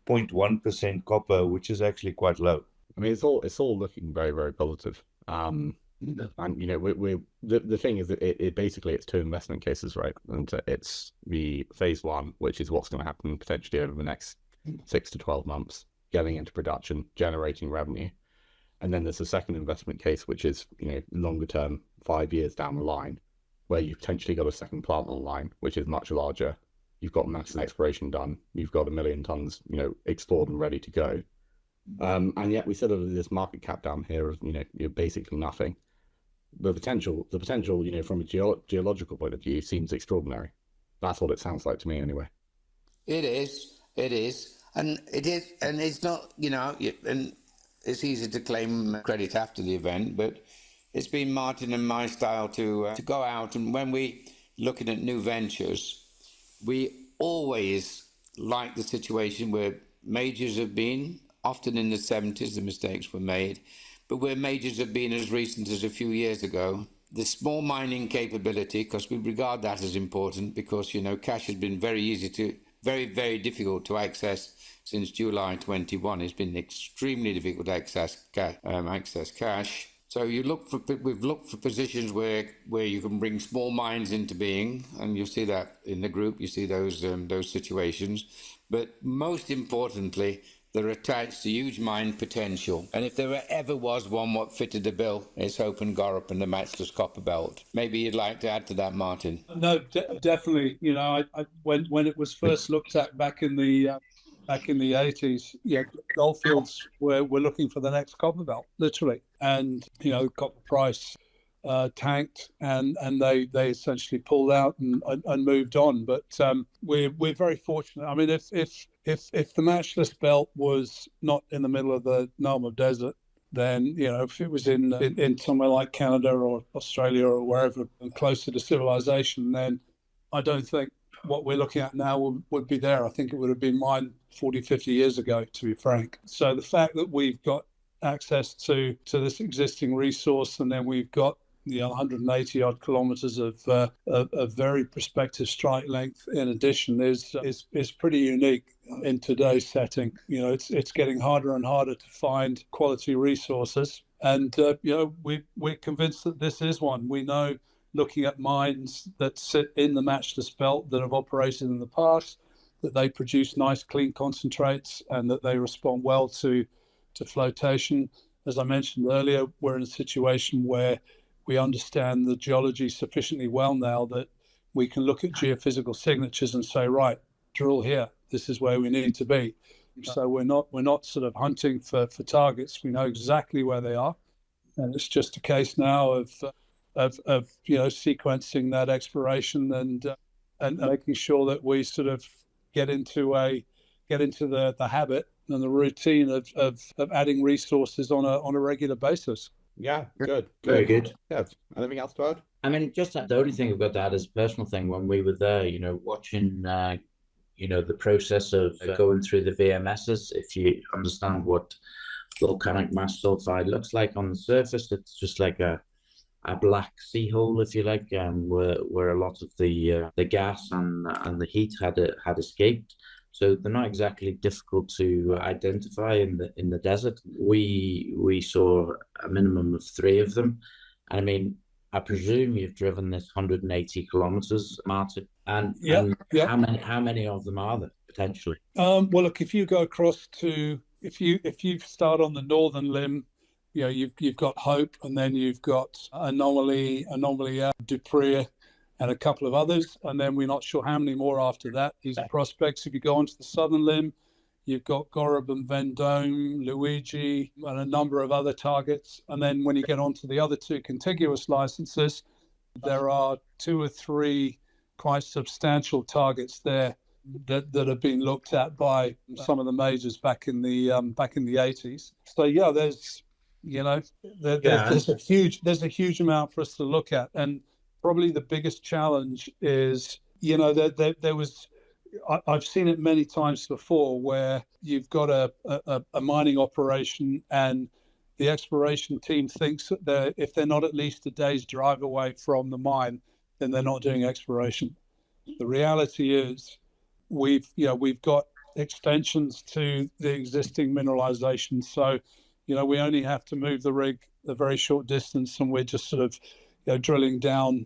0.1% copper, which is actually quite low. I mean, it's all looking very, very positive. And the thing is that it basically it's 2 investment cases, right? And it's the phase 1, which is what's going to happen potentially over the next 6 to 12 months, getting into production, generating revenue, and then there's a second investment case, which is longer term, 5 years down the line, where you've potentially got a second plant online, which is much larger. You've got massive exploration done. You've got 1 million tons, explored and ready to go. And yet we sort of this market cap down here of you're basically nothing. The potential, from a geological point of view, seems extraordinary. That's what it sounds like to me, anyway. It is, and it's not, and it's easy to claim credit after the event, but it's been Martyn and my style to go out, and when we looking at new ventures, we always like the situation where majors have been. Often in the 70s, the mistakes were made, but where majors have been as recent as a few years ago. The small mining capability, because we regard that as important, because, cash has been very, very difficult to access since July 21. It's been extremely difficult to access cash. So we've looked for positions where you can bring small mines into being, and you'll see that in the group. You see those situations, but most importantly, they're attached to huge mine potential. And if there ever was one what fitted the bill, it's Open Gorup and the Matchless Copper Belt. Maybe you'd like to add to that, Martyn. No, definitely. When it was first looked at back in the 80s, Goldfields were looking for the next copper belt, literally. And, copper price tanked, and they essentially pulled out and moved on. But we're very fortunate. I mean, if the Matchless Belt was not in the middle of the Narma Desert, then if it was in somewhere like Canada or Australia or wherever and closer to civilization, then I don't think what we're looking at now would be there. I think it would have been mined 40, 50 years ago, to be frank. So the fact that we've got access to this existing resource, and then we've got 180 odd kilometers of very prospective strike length in addition is pretty unique in today's setting. It's getting harder and harder to find quality resources, and we're convinced that this is one. We know, looking at mines that sit in the Matchless Belt that have operated in the past, that they produce nice clean concentrates and that they respond well to flotation. As I mentioned earlier, we're in a situation where we understand the geology sufficiently well now that we can look at geophysical signatures and say, right, drill here. This is where we need to be. So we're not sort of hunting for targets. We know exactly where they are, and it's just a case now of sequencing that exploration and making sure that we sort of get into the habit and the routine of adding resources on a regular basis. Yeah, good. Very good. Yeah. Anything else to add? I mean, just the only thing I've got to add is a personal thing. When we were there, watching, the process of going through the VMSs, if you understand what volcanic mass sulfide looks like on the surface, it's just like a black sea hole, if you like, where a lot of the gas and the heat had escaped. So they're not exactly difficult to identify in the desert. We saw a minimum of 3 of them. And I mean, I presume you've driven this 180 kilometers, Martyn. And how many of them are there potentially? Well, look, if you go across if you start on the northern limb, you've got Hope, and then you've got Anomaly, Dupree, and a couple of others, and then we're not sure how many more after that. These are prospects. If you go onto the southern limb, you've got Gorup and Vendome, Luigi, and a number of other targets. And then when you get onto the other 2 contiguous licenses, there are 2 or 3 quite substantial targets there that have been looked at by some of the majors back in the 80s. So yeah, there's a huge amount for us to look at. And probably the biggest challenge is, there was I've seen it many times before where you've got a mining operation and the exploration team thinks that if they're not at least a day's drive away from the mine, then they're not doing exploration. The reality is we've got extensions to the existing mineralization. So, we only have to move the rig a very short distance and we're just sort of drilling down,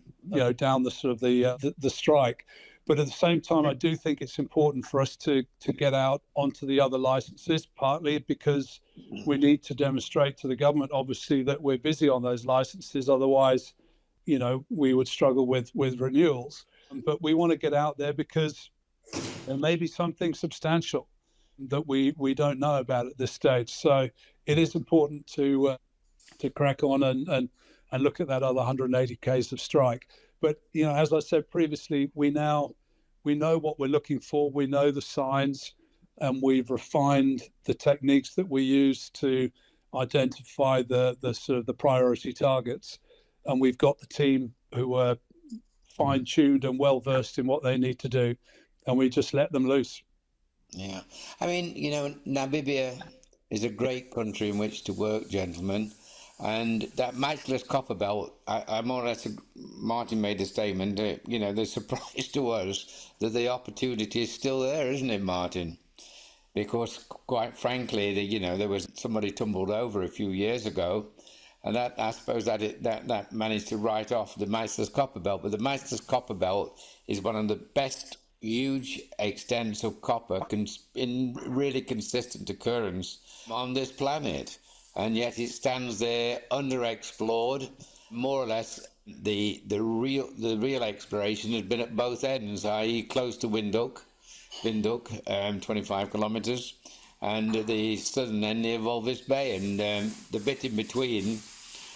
down the sort of the strike. But at the same time, I do think it's important for us to get out onto the other licenses, partly because we need to demonstrate to the government, obviously, that we're busy on those licenses. Otherwise, we would struggle with renewals. But we want to get out there because there may be something substantial that we don't know about at this stage. So it is important to crack on and look at that other 180 Ks of strike. But, as I said previously, we know what we're looking for. We know the signs, and we've refined the techniques that we use to identify the sort of the priority targets. And we've got the team who are fine-tuned and well-versed in what they need to do, and we just let them loose. Yeah. I mean, Namibia is a great country in which to work, gentlemen. And that matchless copper belt, I more or less, Martyn made a statement, the surprise to us that the opportunity is still there, isn't it, Martyn? Because quite frankly, there was somebody tumbled over a few years ago, and that, I suppose that managed to write off the matchless copper belt. But the matchless copper belt is one of the best huge extents of copper in really consistent occurrence on this planet. And yet it stands there underexplored. More or less, the real exploration has been at both ends, i.e. close to Windhoek, 25 kilometres, and the southern end near Walvis Bay, and the bit in between,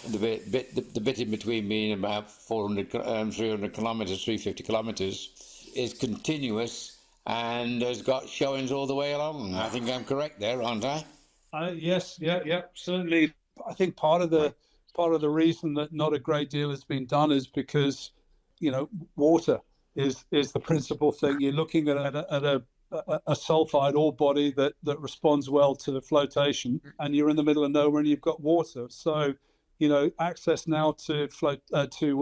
the bit in between being about 300 kilometres, 350 kilometres, is continuous and has got showings all the way along. I think I'm correct there, aren't I? Yes, certainly. I think part of the reason that not a great deal has been done is because, water is the principal thing. You're looking at a sulfide ore body that responds well to the flotation, and you're in the middle of nowhere and you've got water. So, access now to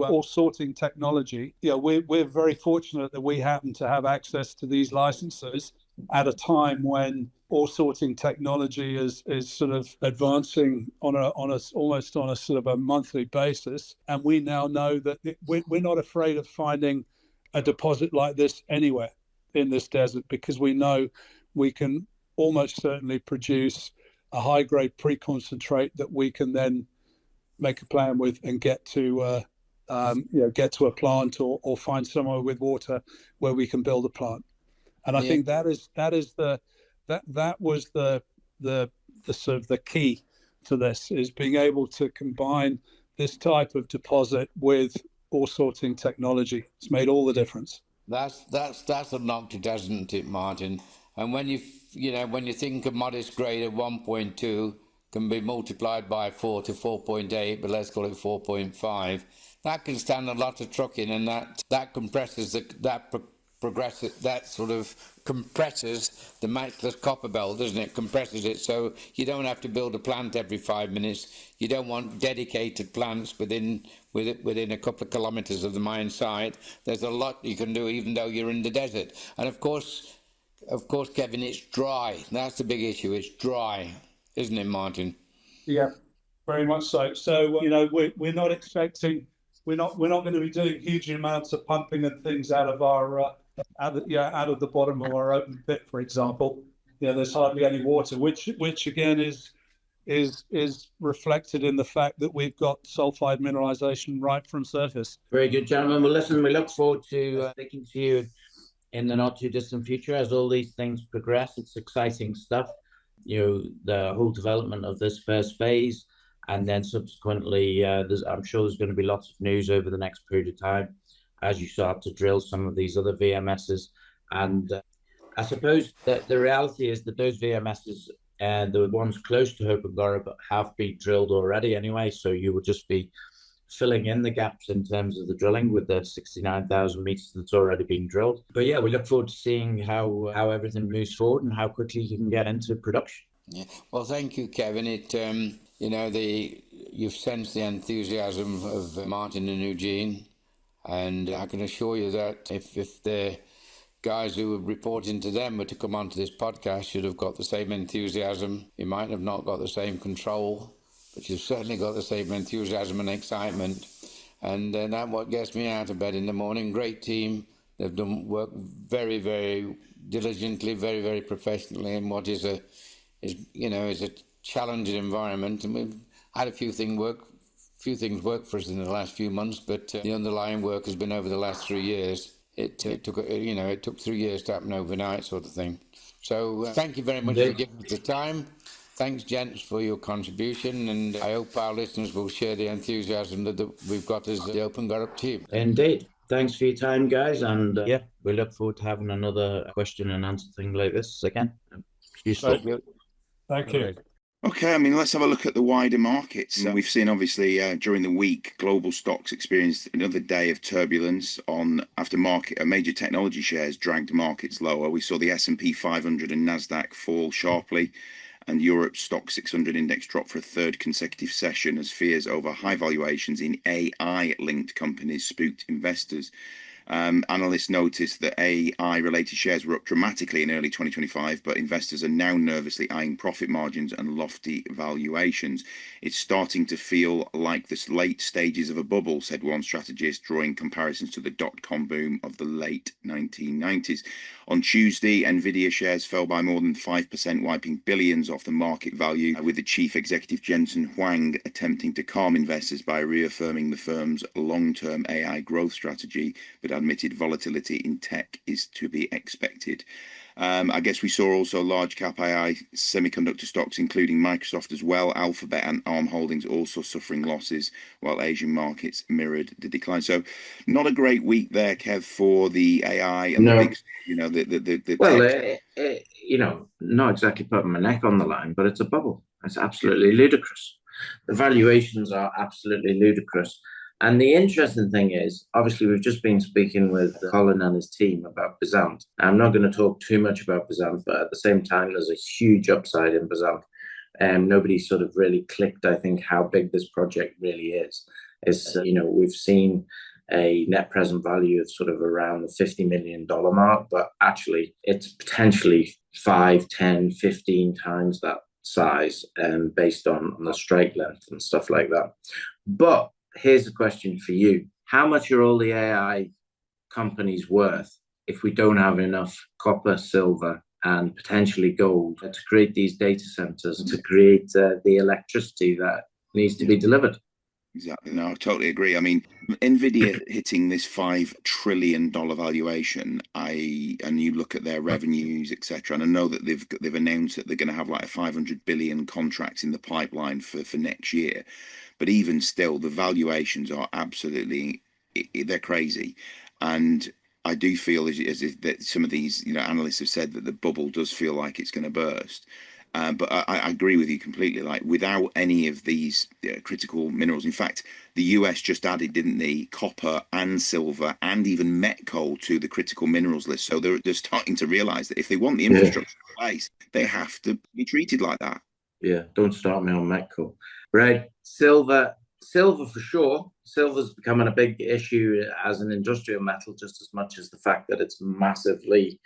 ore sorting technology. We're very fortunate that we happen to have access to these licenses at a time when ore sorting technology is sort of advancing almost on a sort of a monthly basis, and we now know that we're not afraid of finding a deposit like this anywhere in this desert, because we know we can almost certainly produce a high grade pre-concentrate that we can then make a plan with and get to a plant or find somewhere with water where we can build a plant. And I think that was the sort of the key to this, is being able to combine this type of deposit with ore sorting technology. It's made all the difference. That's unlocked it, hasn't it, Martyn? And when you think a modest grade of 1.2 can be multiplied by 4 to 4.8, but let's call it 4.5, that can stand a lot of trucking, and that compresses that sort of compresses the matchless copper belt, doesn't it? Compresses it so you don't have to build a plant every 5 minutes. You don't want dedicated plants within a couple of kilometres of the mine site. There's a lot you can do even though you're in the desert. And of course, Kevin, it's dry. That's the big issue. It's dry, isn't it, Martyn? Yeah, very much so. So we're not expecting. We're not going to be doing huge amounts of pumping and things out of our out of the bottom of our open pit, for example. There's hardly any water, which again is reflected in the fact that we've got sulfide mineralization right from surface. Very good, gentlemen. Well, listen, we look forward to speaking to you in the not too distant future as all these things progress. It's exciting stuff. The whole development of this first phase, and then subsequently, I'm sure there's going to be lots of news over the next period of time as you start to drill some of these other VMSs. And I suppose that the reality is that those VMSs, the ones close to Hope and Glory, have been drilled already anyway, so you will just be filling in the gaps in terms of the drilling with the 69,000 meters that's already been drilled. But yeah, we look forward to seeing how everything moves forward and how quickly you can get into production. Yeah. Well, thank you, Kevin. You've sensed the enthusiasm of Martyn and Eugene, and I can assure you that if the guys who were reporting to them were to come onto this podcast, should have got the same enthusiasm. You might have not got the same control, but you've certainly got the same enthusiasm and excitement. And that's what gets me out of bed in the morning. Great team. They've done work very, very diligently, very, very professionally in what is a challenging environment. And we've had a few things work for us in the last few months, but the underlying work has been over the last 3 years. It took 3 years to happen overnight, sort of thing. So thank you very much for giving us the time. Thanks, gents, for your contribution, and I hope our listeners will share the enthusiasm that we've got as the Open Gurup team. Indeed. Thanks for your time, guys, and we look forward to having another question and answer thing like this again. Thank you. Thank you. Okay, I mean, let's have a look at the wider markets. We've seen, obviously, during the week, global stocks experienced another day of turbulence after major technology shares dragged markets lower. We saw the S&P 500 and Nasdaq fall sharply, and Europe's stock 600 index dropped for a third consecutive session as fears over high valuations in AI-linked companies spooked investors. Analysts noticed that AI-related shares were up dramatically in early 2025, but investors are now nervously eyeing profit margins and lofty valuations. It's starting to feel like the late stages of a bubble, said one strategist, drawing comparisons to the dot-com boom of the late 1990s. On Tuesday, NVDA shares fell by more than 5%, wiping billions off the market value, with the chief executive Jensen Huang attempting to calm investors by reaffirming the firm's long-term AI growth strategy, but admitted volatility in tech is to be expected. I guess we saw also large cap AI semiconductor stocks, including Microsoft as well, Alphabet and ARM Holdings also suffering losses, while Asian markets mirrored the decline. So not a great week there, Kev, for the AI and the big, not exactly putting my neck on the line, but it's a bubble. It's absolutely ludicrous. The valuations are absolutely ludicrous. And the interesting thing is, obviously, we've just been speaking with Colin and his team about Bezant. I'm not going to talk too much about Bezant, but at the same time, there's a huge upside in Bezant. Nobody sort of really clicked, I think, how big this project really is. We've seen a net present value of sort of around the $50 million mark, but actually it's potentially 5, 10, 15 times that size based on the strike length and stuff like that. But here's a question for you. How much are all the AI companies worth if we don't have enough copper, silver, and potentially gold to create these data centers, to create the electricity that needs to be delivered? Exactly. No, I totally agree. I mean, NVIDIA hitting this $5 trillion valuation, and you look at their revenues, etc., and I know that they've announced that they're going to have like a 500 billion contracts in the pipeline for next year. But even still, the valuations are absolutely, they're crazy. And I do feel as if that some of these analysts have said that the bubble does feel like it's going to burst. But I agree with you completely. Like, without any of these critical minerals, in fact, the US just added, didn't they, copper and silver and even met coal to the critical minerals list. So they're starting to realize that if they want the infrastructure in place, they have to be treated like that. Yeah, don't start me on met coal. Right, silver for sure. Silver's becoming a big issue as an industrial metal, just as much as the fact that it's massively.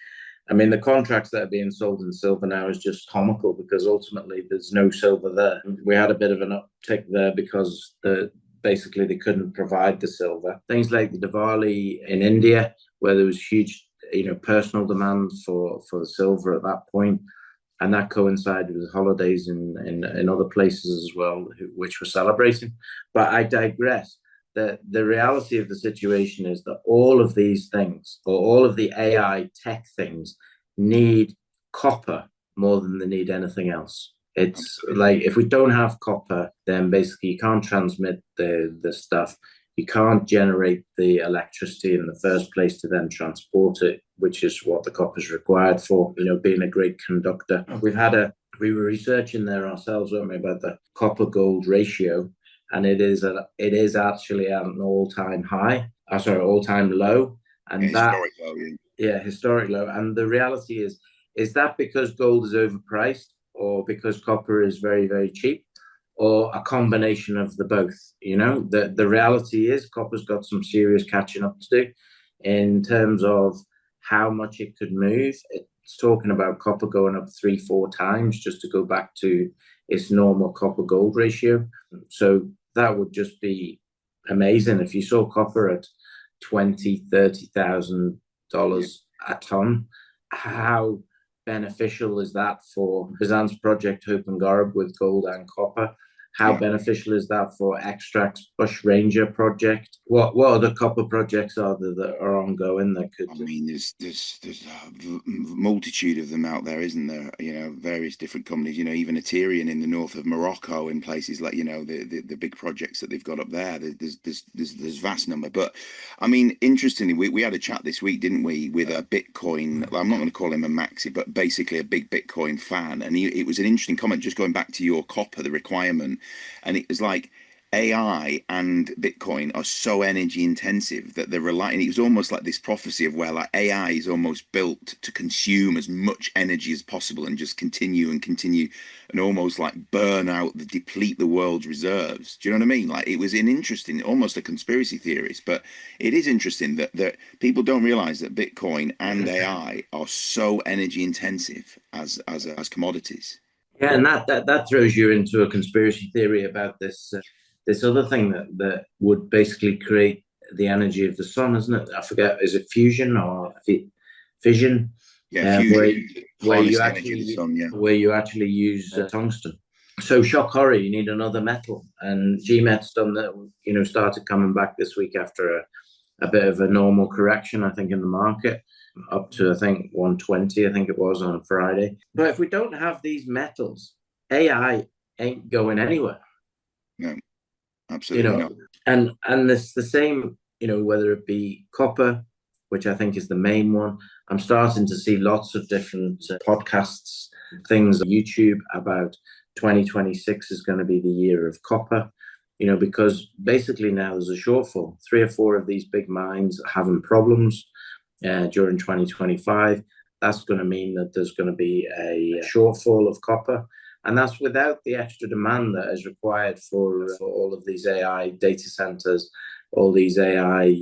I mean, the contracts that are being sold in silver now is just comical because ultimately there's no silver there. We had a bit of an uptick there because basically they couldn't provide the silver. Things like the Diwali in India, where there was huge, personal demand for the silver at that point. And that coincided with holidays in other places as well, which were celebrating. But I digress. The reality of the situation is that all of these things, or all of the AI tech things, need copper more than they need anything else. It's like, if we don't have copper, then basically you can't transmit the stuff. You can't generate the electricity in the first place to then transport it, which is what the copper is required for, being a great conductor. We were researching there ourselves, weren't we, about the copper gold ratio. and it is actually at an all-time high. All-time low, and historic low. Historic low. And the reality is that because gold is overpriced, or because copper is very, very cheap, or a combination of the both? The reality is copper's got some serious catching up to do in terms of how much it could move. It's talking about copper going up 3-4 times just to go back to its normal copper gold ratio. So that would just be amazing if you saw copper at $20,000-$30,000 a ton. How beneficial is that for Bezant's project Hope and Garb with gold and copper? How beneficial is that for Extract's Bush Ranger project? What other copper projects are there that are ongoing that could? I mean, there's a multitude of them out there, isn't there? Various different companies. Even Ethereum in the north of Morocco, in places like the big projects that they've got up there. There's vast number. But I mean, interestingly, we had a chat this week, didn't we, with a Bitcoin. I'm not going to call him a maxi, but basically a big Bitcoin fan, and it was an interesting comment. Just going back to your copper, the requirement. And it was like AI and Bitcoin are so energy intensive that they're relying. It was almost like this prophecy of where like AI is almost built to consume as much energy as possible and just continue and almost like burn out, deplete the world's reserves. Do you know what I mean? Like, it was an interesting, almost a conspiracy theorist, but it is interesting that people don't realize that Bitcoin and AI are so energy intensive as commodities. Yeah, and that throws you into a conspiracy theory about this other thing that would basically create the energy of the sun, isn't it? I forget, is it fusion or fission? Yeah, fusion. Where you actually use tungsten. So shock horror, you need another metal, and GMET's done that. Started coming back this week after a bit of a normal correction, I think, in the market. Up to, I think, 120, I think it was on Friday. But if we don't have these metals, AI ain't going anywhere. No, absolutely not. And it's the same, whether it be copper, which I think is the main one. I'm starting to see lots of different podcasts, things on YouTube about 2026 is going to be the year of copper, because basically now there's a shortfall. 3 or 4 of these big mines are having problems. During 2025, that's going to mean that there's going to be a shortfall of copper, and that's without the extra demand that is required for all of these AI data centers, all these AI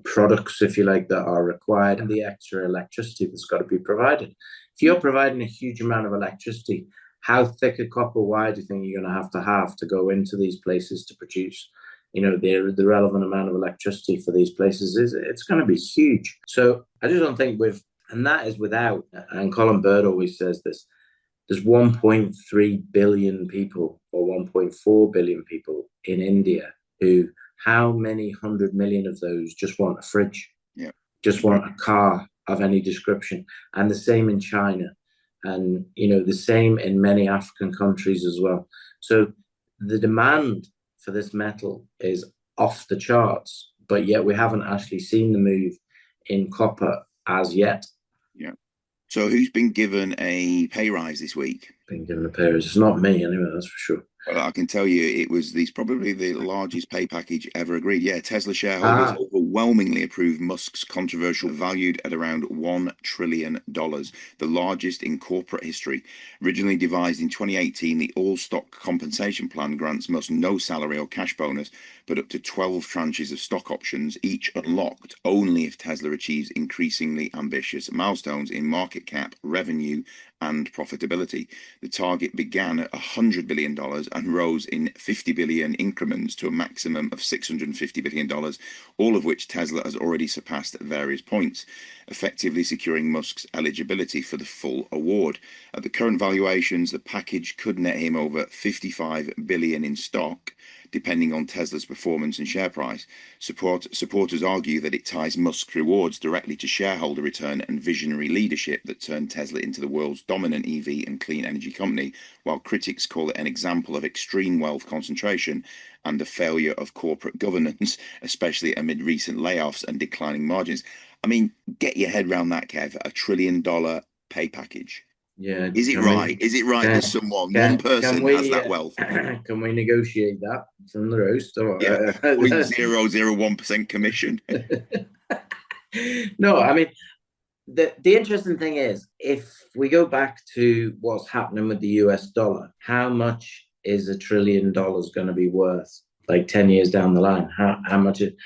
products, if you like, that are required, and the extra electricity that's got to be provided. If you're providing a huge amount of electricity, how thick a copper wire do you think you're going to have to go into these places to produce the relevant amount of electricity for these places? It's going to be huge. So I just don't think and that is without, and Colin Bird always says this, there's 1.3 billion people or 1.4 billion people in India who, how many 100 million of those just want a fridge, just want a car of any description, and the same in China, and the same in many African countries as well. So the demand for this metal is off the charts, but yet we haven't actually seen the move in copper as yet. Yeah. So who's been given a pay rise this week? Been given a pay rise. It's not me anyway, that's for sure. Well, I can tell you it was probably the largest pay package ever agreed. Yeah, Tesla shareholders overwhelmingly approved Musk's controversial, valued at around $1 trillion, the largest in corporate history. Originally devised in 2018, the all-stock compensation plan grants Musk no salary or cash bonus, but up to 12 tranches of stock options, each unlocked only if Tesla achieves increasingly ambitious milestones in market cap, revenue, and profitability. The target began at $100 billion and rose in 50 billion increments to a maximum of $650 billion, all of which Tesla has already surpassed at various points, effectively securing Musk's eligibility for the full award. At the current valuations, the package could net him over 55 billion in stock, depending on Tesla's performance and share price. Supporters argue that it ties Musk's rewards directly to shareholder return and visionary leadership that turned Tesla into the world's dominant EV and clean energy company, while critics call it an example of extreme wealth concentration and the failure of corporate governance, especially amid recent layoffs and declining margins. I mean, get your head around that, Kev. $1 trillion pay package. Yeah. Is it right? Is it right that someone, one person has that wealth? Can we negotiate that from the roast? Or, Yeah, 0.001% commission. No, I mean, the interesting thing is, if we go back to what's happening with the US dollar, how much is $1 trillion going to be worth like 10 years down the line? How much it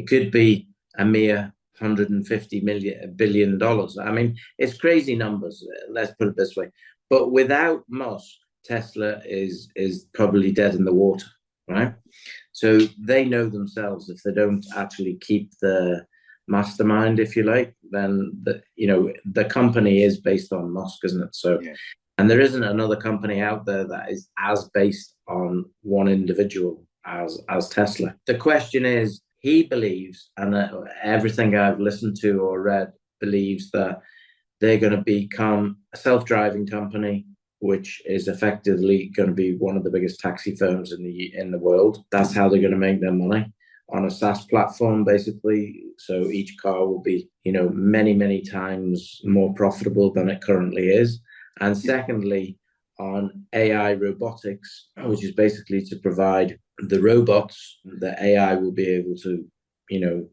could be a mere $150 billion. I mean, it's crazy numbers. Let's put it this way. But without Musk, Tesla is probably dead in the water, right? So they know themselves, if they don't actually keep the mastermind, if you like, then the company is based on Musk, isn't it? So, yeah. And there isn't another company out there that is as based on one individual as Tesla. The question is, he believes, and everything I've listened to or read believes, that they're going to become a self-driving company, which is effectively going to be one of the biggest taxi firms in the world. That's how they're going to make their money, on a SaaS platform, basically. So each car will be, many, many times more profitable than it currently is. And secondly, on AI robotics, which is basically to provide the robots that AI will be able to,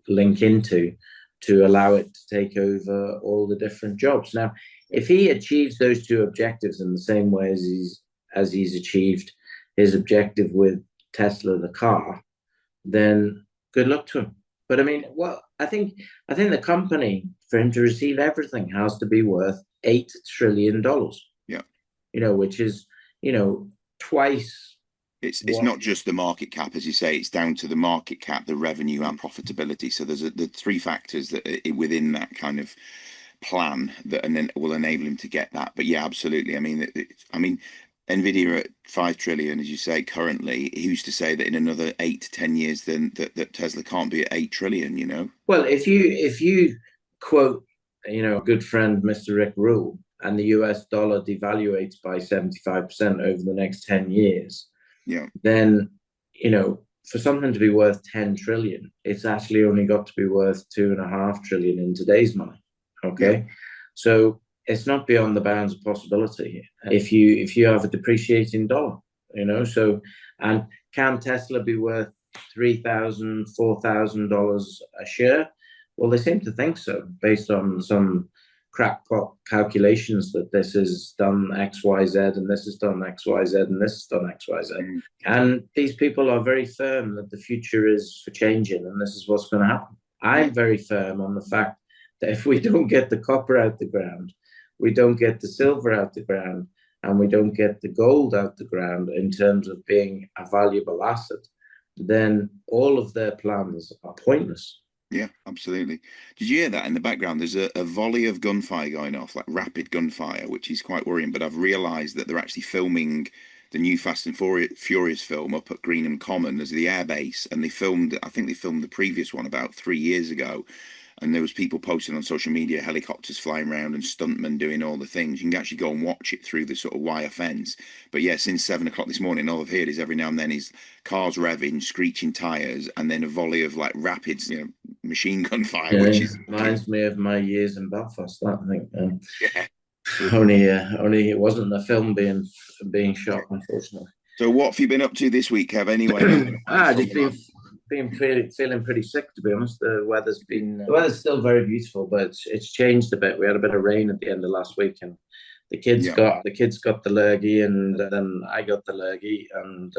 link into, to allow it to take over all the different jobs. Now, if he achieves those two objectives in the same way as he's achieved his objective with Tesla, the car, then good luck to him. But I mean, I think the company, for him to receive everything, has to be worth $8 trillion. Yeah. Which is, twice. It's not just the market cap, as you say. It's down to the market cap, the revenue, and profitability. So there's the three factors that within that kind of plan that and then will enable him to get that. But yeah, absolutely. I mean, NVIDIA are at 5 trillion, as you say, currently. Who's to say that in another 8 to 10 years, then that Tesla can't be at 8 trillion? Well, if you quote, a good friend, Mr. Rick Rule, and the US dollar devaluates by 75% over the next 10 years, yeah, then, for something to be worth 10 trillion, it's actually only got to be worth 2.5 trillion in today's money. Okay. Yeah. So it's not beyond the bounds of possibility if you have a depreciating dollar, so, and can Tesla be worth $3,000, $4,000 a share? Well, they seem to think so, based on some crackpot calculations that this is done XYZ and this is done XYZ and this is done XYZ. And these people are very firm that the future is for changing and this is what's going to happen. I'm very firm on the fact that if we don't get the copper out the ground, we don't get the silver out the ground, and we don't get the gold out the ground in terms of being a valuable asset, then all of their plans are pointless. Yeah, absolutely. Did you hear that in the background? There's a volley of gunfire going off, like rapid gunfire, which is quite worrying. But I've realised that they're actually filming the new Fast and Furious film up at Greenham Common as the airbase, and I think they filmed the previous one about 3 years ago. And there was people posting on social media, helicopters flying around and stuntmen doing all the things. You can actually go and watch it through the sort of wire fence. But yeah, since 7 o'clock this morning, all I've heard is every now and then is cars revving, screeching tyres, and then a volley of like rapids, machine gun fire. Yeah, which is reminds me of my years in Belfast. That I think. Yeah. Only it wasn't the film being shot, unfortunately. So what have you been up to this week, Kev? Anyway, just been feeling pretty sick, to be honest. The weather's still very beautiful, but it's changed a bit. We had a bit of rain at the end of last week, and the kids got the lurgy, and then I got the lurgy, and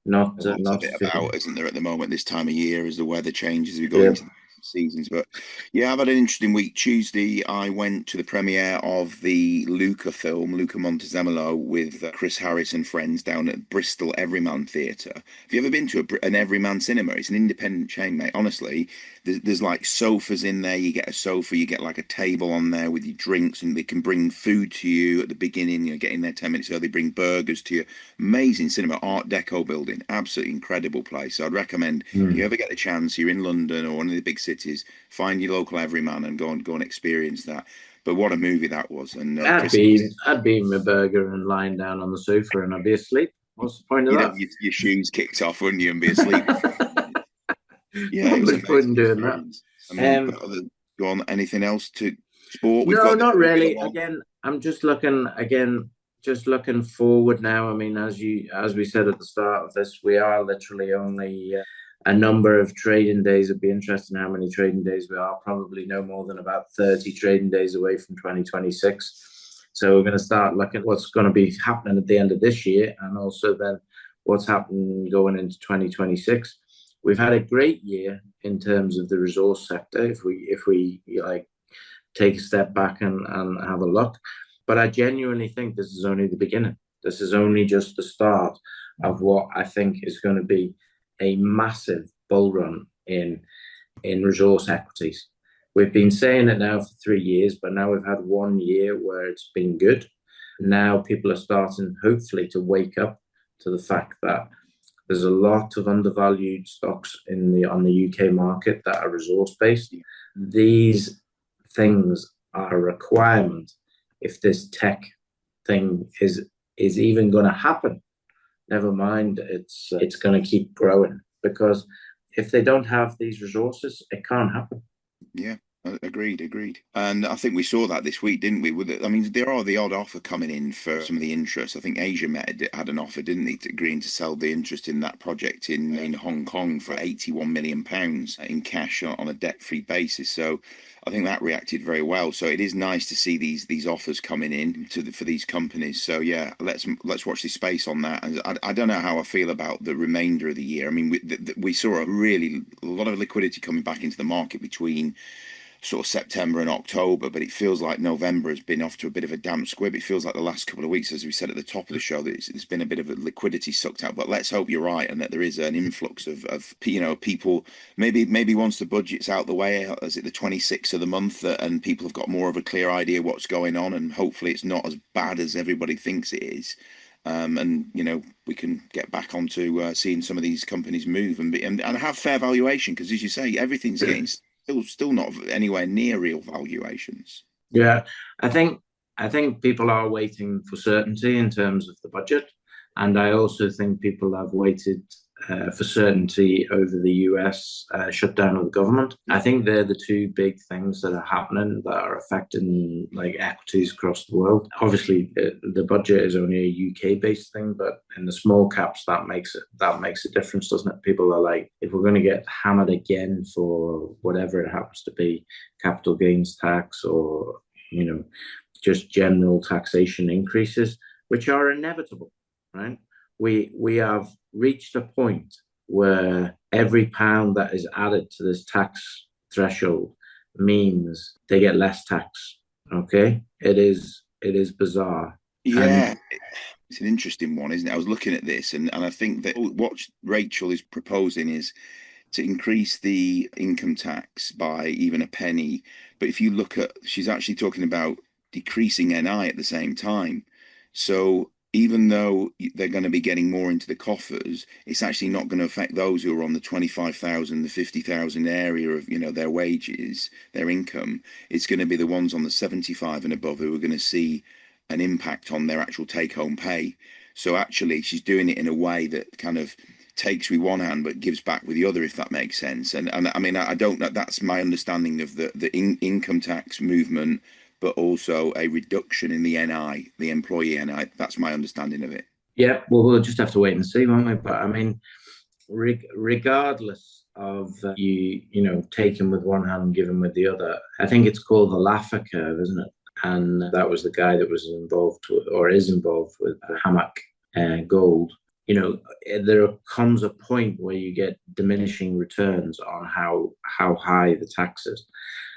not a bit about, isn't there, at the moment this time of year as the weather changes, we go into the seasons. But yeah, I've had an interesting week. Tuesday I went to the premiere of the Luca film, Luca Montezemolo, with Chris Harris and friends down at Bristol Everyman Theatre. Have you ever been to an Everyman cinema? It's an independent chain, mate. Honestly, there's like sofas in there. You get a sofa, you get like a table on there with your drinks, and they can bring food to you at the beginning. Get in there 10 minutes early, they bring burgers to you. Amazing cinema, Art Deco building, absolutely incredible place. So I'd recommend if you ever get the chance, you're in London or one of the big cities, find your local Everyman and go and experience that. But what a movie that was! And I'd be eating my burger and lying down on the sofa, and I'd be asleep. What's the point of that? Have your shoes kicked off, wouldn't you, and be asleep? Yeah, it was amazing. Doing that. Go on. Anything else to sport? No, not really. Again, I'm just looking forward now. I mean, as we said at the start of this, we are literally only a number of trading days. It'd be interesting how many trading days we are. Probably no more than about 30 trading days away from 2026. So we're going to start looking at what's going to be happening at the end of this year, and also then what's happening going into 2026. We've had a great year in terms of the resource sector. If we like take a step back and have a look. But I genuinely think this is only the beginning. This is only just the start of what I think is going to be a massive bull run in resource equities. We've been saying it now for 3 years, but now we've had 1 year where it's been good. Now people are starting, hopefully, to wake up to the fact that there's a lot of undervalued stocks on the UK market that are resource-based. These things are a requirement if this tech thing is even going to happen. Never mind, it's going to keep growing, because if they don't have these resources, it can't happen. Yeah. Agreed. And I think we saw that this week, didn't we? I mean, there are the odd offer coming in for some of the interest. I think GMET had an offer, didn't they, agreeing to sell the interest in that project in Hong Kong for £81 million in cash on a debt-free basis. So I think that reacted very well. So it is nice to see these offers coming in for these companies. So yeah, let's watch this space on that. And I don't know how I feel about the remainder of the year. I mean, we saw a lot of liquidity coming back into the market between sort of September and October, but it feels like November has been off to a bit of a damp squib. It feels like the last couple of weeks, as we said at the top of the show, that there's been a bit of a liquidity sucked out. But let's hope you're right, and that there is an influx of people. Maybe once the budget's out the way, is it the 26th of the month, and people have got more of a clear idea what's going on, and hopefully it's not as bad as everybody thinks it is. And we can get back onto seeing some of these companies move and have fair valuation, because as you say, everything's getting still not anywhere near real valuations. Yeah, I think people are waiting for certainty in terms of the budget, and I also think people have waited for certainty over the US shutdown of the government. I think they're the two big things that are happening that are affecting like equities across the world. Obviously, the budget is only a UK-based thing, but in the small caps, that makes a difference, doesn't it? People are like, if we're going to get hammered again for whatever it happens to be, capital gains tax or just general taxation increases, which are inevitable, right? We have reached a point where every pound that is added to this tax threshold means they get less tax. Okay, it is bizarre. Yeah, it's an interesting one, isn't it? I was looking at this, and I think that what Rachel is proposing is to increase the income tax by even a penny. But if you look at, she's actually talking about decreasing NI at the same time. So even though they're going to be getting more into the coffers, it's actually not going to affect those who are on the 25,000, the 50,000 area of, their wages, their income. It's going to be the ones on the 75 and above who are going to see an impact on their actual take-home pay. So actually, she's doing it in a way that kind of takes with one hand but gives back with the other, if that makes sense. And I mean, I don't know. That's my understanding of the income tax movement, but also a reduction in the NI, the employee NI. That's my understanding of it. Yeah, well, we'll just have to wait and see, won't we? But I mean, regardless of taking with one hand, giving with the other, I think it's called the Laffer curve, isn't it? And that was the guy that was involved or is involved with Hammock Gold. There comes a point where you get diminishing returns on how high the tax is.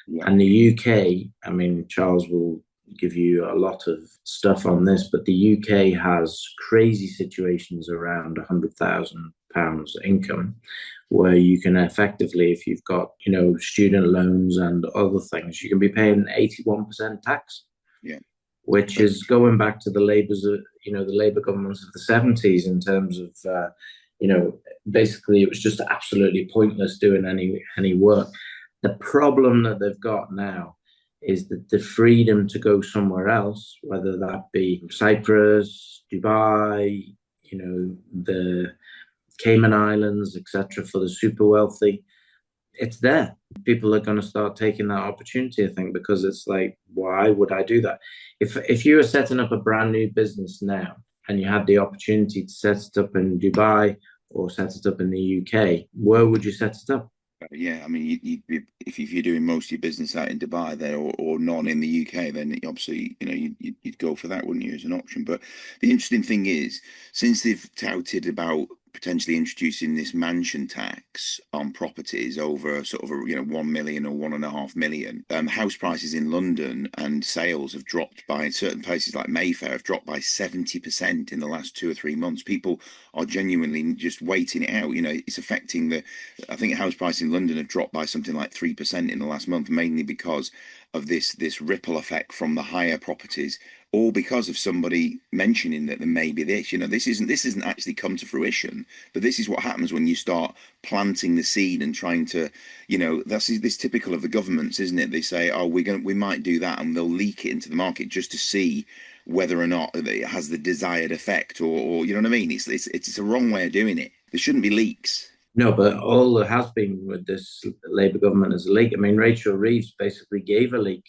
Yeah. And the UK, I mean, Charles will give you a lot of stuff on this, but the UK has crazy situations around £100,000 income, where you can effectively, if you've got, student loans and other things, you can be paying 81% tax. Yeah. Which is going back to the Labour governments of the 70s in terms of, basically it was just absolutely pointless doing any work. The problem that they've got now is that the freedom to go somewhere else, whether that be Cyprus, Dubai, the Cayman Islands, etc., for the super wealthy, it's there. People are going to start taking that opportunity, I think, because it's like, why would I do that? If you were setting up a brand new business now and you had the opportunity to set it up in Dubai or set it up in the UK, where would you set it up? Yeah, I mean, if you're doing most of your business out in Dubai there or none in the UK, then obviously, you'd go for that, wouldn't you, as an option? But the interesting thing is, since they've touted about potentially introducing this mansion tax on properties over sort of 1 million or 1.5 million, house prices in London and sales have dropped by, in certain places like Mayfair, have dropped by 70% in the last 2 or 3 months. People are genuinely just waiting it out. It's affecting I think house prices in London have dropped by something like 3% in the last month, mainly because of this ripple effect from the higher properties, all because of somebody mentioning that there may be this. This isn't actually come to fruition, but this is what happens when you start planting the seed and trying to, this typical of the governments, isn't it? They say, oh, we might do that, and they'll leak it into the market just to see whether or not it has the desired effect, or you know what I mean? It's a wrong way of doing it. There shouldn't be leaks. No, but all there has been with this Labour government is a leak. I mean, Rachel Reeves basically gave a leak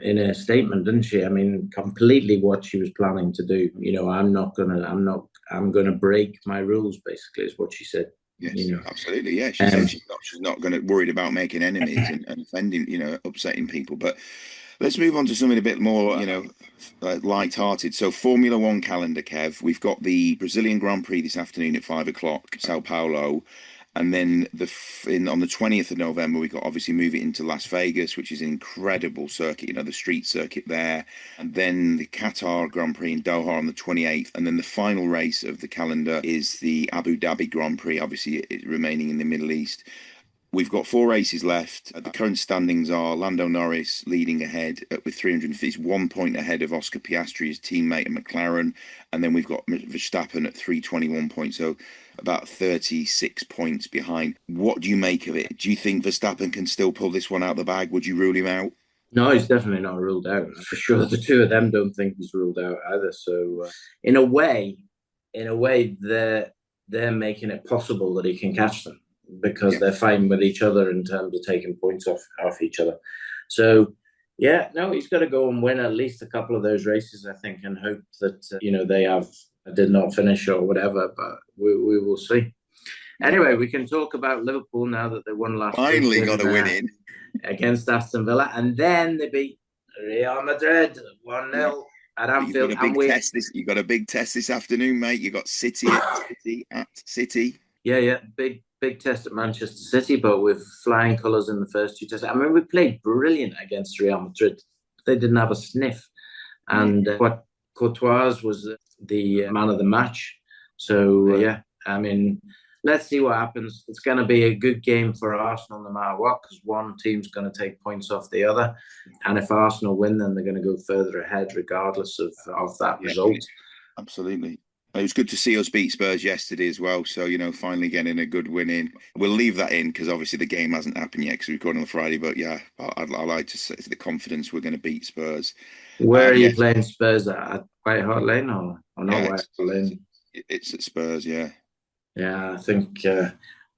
in a statement, didn't she? I mean, completely what she was planning to do. I'm gonna break my rules, basically, is what she said. Yes, absolutely. Yeah, she said she's not going to worried about making enemies and offending, upsetting people. But let's move on to something a bit more, light-hearted. So, Formula One calendar, Kev. We've got the Brazilian Grand Prix this afternoon at 5:00, Sao Paulo. And then on the 20th of November, we got obviously move it into Las Vegas, which is an incredible circuit, the street circuit there. And then the Qatar Grand Prix in Doha on the 28th. And then the final race of the calendar is the Abu Dhabi Grand Prix, obviously remaining in the Middle East. We've got 4 races left. The current standings are Lando Norris leading ahead with 350, 1 point ahead of Oscar Piastri, his teammate at McLaren. And then we've got Verstappen at 321 points, so about 36 points behind. What do you make of it? Do you think Verstappen can still pull this one out of the bag? Would you rule him out? No, he's definitely not ruled out. For sure, the two of them don't think he's ruled out either. So, in a way, they're making it possible that he can catch them, because they're fighting with each other in terms of taking points off each other. So, he's got to go and win at least a couple of those races, I think, and hope that, they did not finish or whatever, but we will see. Anyway, we can talk about Liverpool now that they won last week. Finally got a win in. Against Aston Villa, and then they beat Real Madrid 1-0 at Anfield. You got a big test this afternoon, mate. You got City at City. Yeah, big test at Manchester City, but with flying colours in the first 2 tests. I mean, we played brilliant against Real Madrid. They didn't have a sniff, and Courtois was the man of the match. So I mean, let's see what happens. It's going to be a good game for Arsenal no matter what, because one team's going to take points off the other, and if Arsenal win, then they're going to go further ahead regardless of that result. Absolutely. It was good to see us beat Spurs yesterday as well. So, finally getting a good win in. We'll leave that in because obviously the game hasn't happened yet because we're recording on Friday. But I like to say the confidence we're going to beat Spurs. Where are you playing Spurs at White Hart Lane or not White Hart Lane? It's at Spurs, yeah. Yeah, I think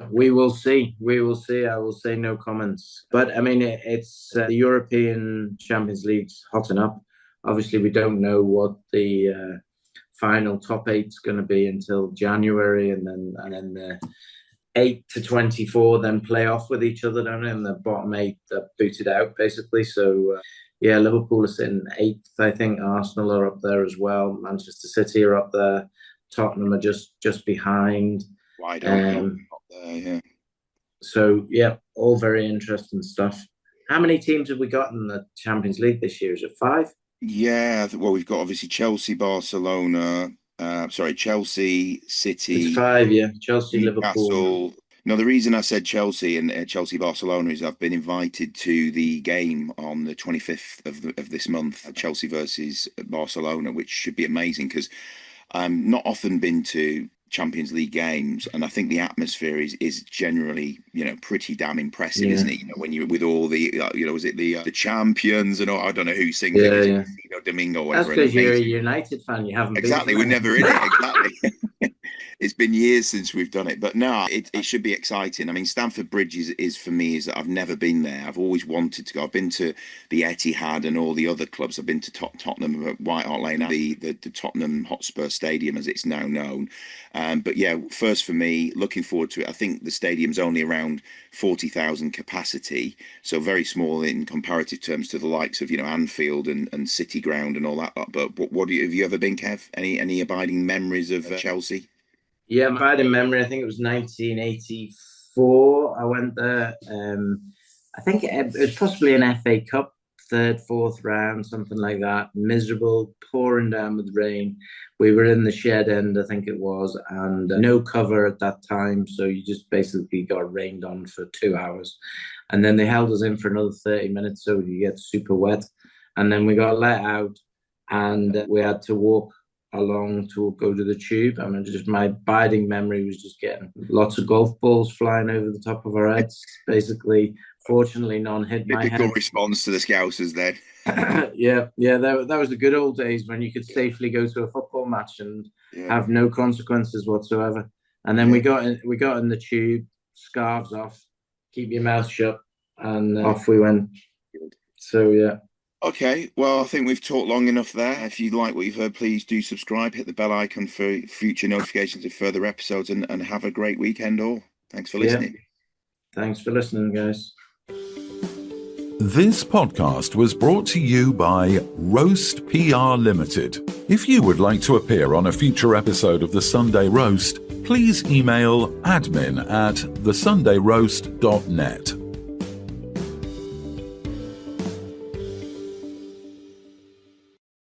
we will see. We will see. I will say no comments. But, I mean, it's the European Champions League's hotting up. Obviously, we don't know what the final top 8's going to be until January, and then the 8 to 24 then play off with each other, don't they? And the bottom 8 are booted out, basically. So, Liverpool are sitting 8th, I think. Arsenal are up there as well. Manchester City are up there. Tottenham are just behind. Wide open up there, yeah. So, all very interesting stuff. How many teams have we got in the Champions League this year? Is it 5? Yeah, well, we've got obviously Chelsea, Barcelona, Chelsea, City. It's 5, Chelsea, Newcastle. Liverpool. No, the reason I said Chelsea and Chelsea Barcelona is I've been invited to the game on the 25th of this month, Chelsea versus Barcelona, which should be amazing because I'm not often been to Champions League games, and I think the atmosphere is generally pretty damn impressive, isn't it? When you're with all the was it the champions and all, I don't know who sings it, Domingo. That's because you're a United fan. You haven't exactly. We're never in it. Exactly. It's been years since we've done it, but no, it should be exciting. I mean, Stamford Bridge is for me, is that I've never been there. I've always wanted to go. I've been to the Etihad and all the other clubs. I've been to Tottenham, White Hart Lane, the Tottenham Hotspur Stadium, as it's now known. But yeah, first for me, looking forward to it. I think the stadium's only around 40,000 capacity, so very small in comparative terms to the likes of, Anfield and City Ground and all that. But have you ever been, Kev? Any abiding memories of Chelsea? Yeah, abiding memory. I think it was 1984. I went there. I think it was possibly an FA Cup, third, fourth round, something like that. Miserable, pouring down with rain. We were in the shed end, I think it was, and no cover at that time. So you just basically got rained on for 2 hours. And then they held us in for another 30 minutes, so you get super wet. And then we got let out, and we had to walk along to go to the tube. I mean, just my abiding memory was just getting lots of golf balls flying over the top of our heads. Basically, fortunately, none hit my head. Typical response to the Scousers then. Yeah, that was the good old days when you could safely go to a football match and have no consequences whatsoever. And then we got in the tube, scarves off, keep your mouth shut, and off we went. So yeah. Okay, well, I think we've talked long enough there. If you like what you've heard, please do subscribe, hit the bell icon for future notifications of further episodes, and have a great weekend all. Thanks for listening. Thanks for listening, guys. This podcast was brought to you by Roast PR Limited. If you would like to appear on a future episode of The Sunday Roast, please email admin@thesundayroast.net.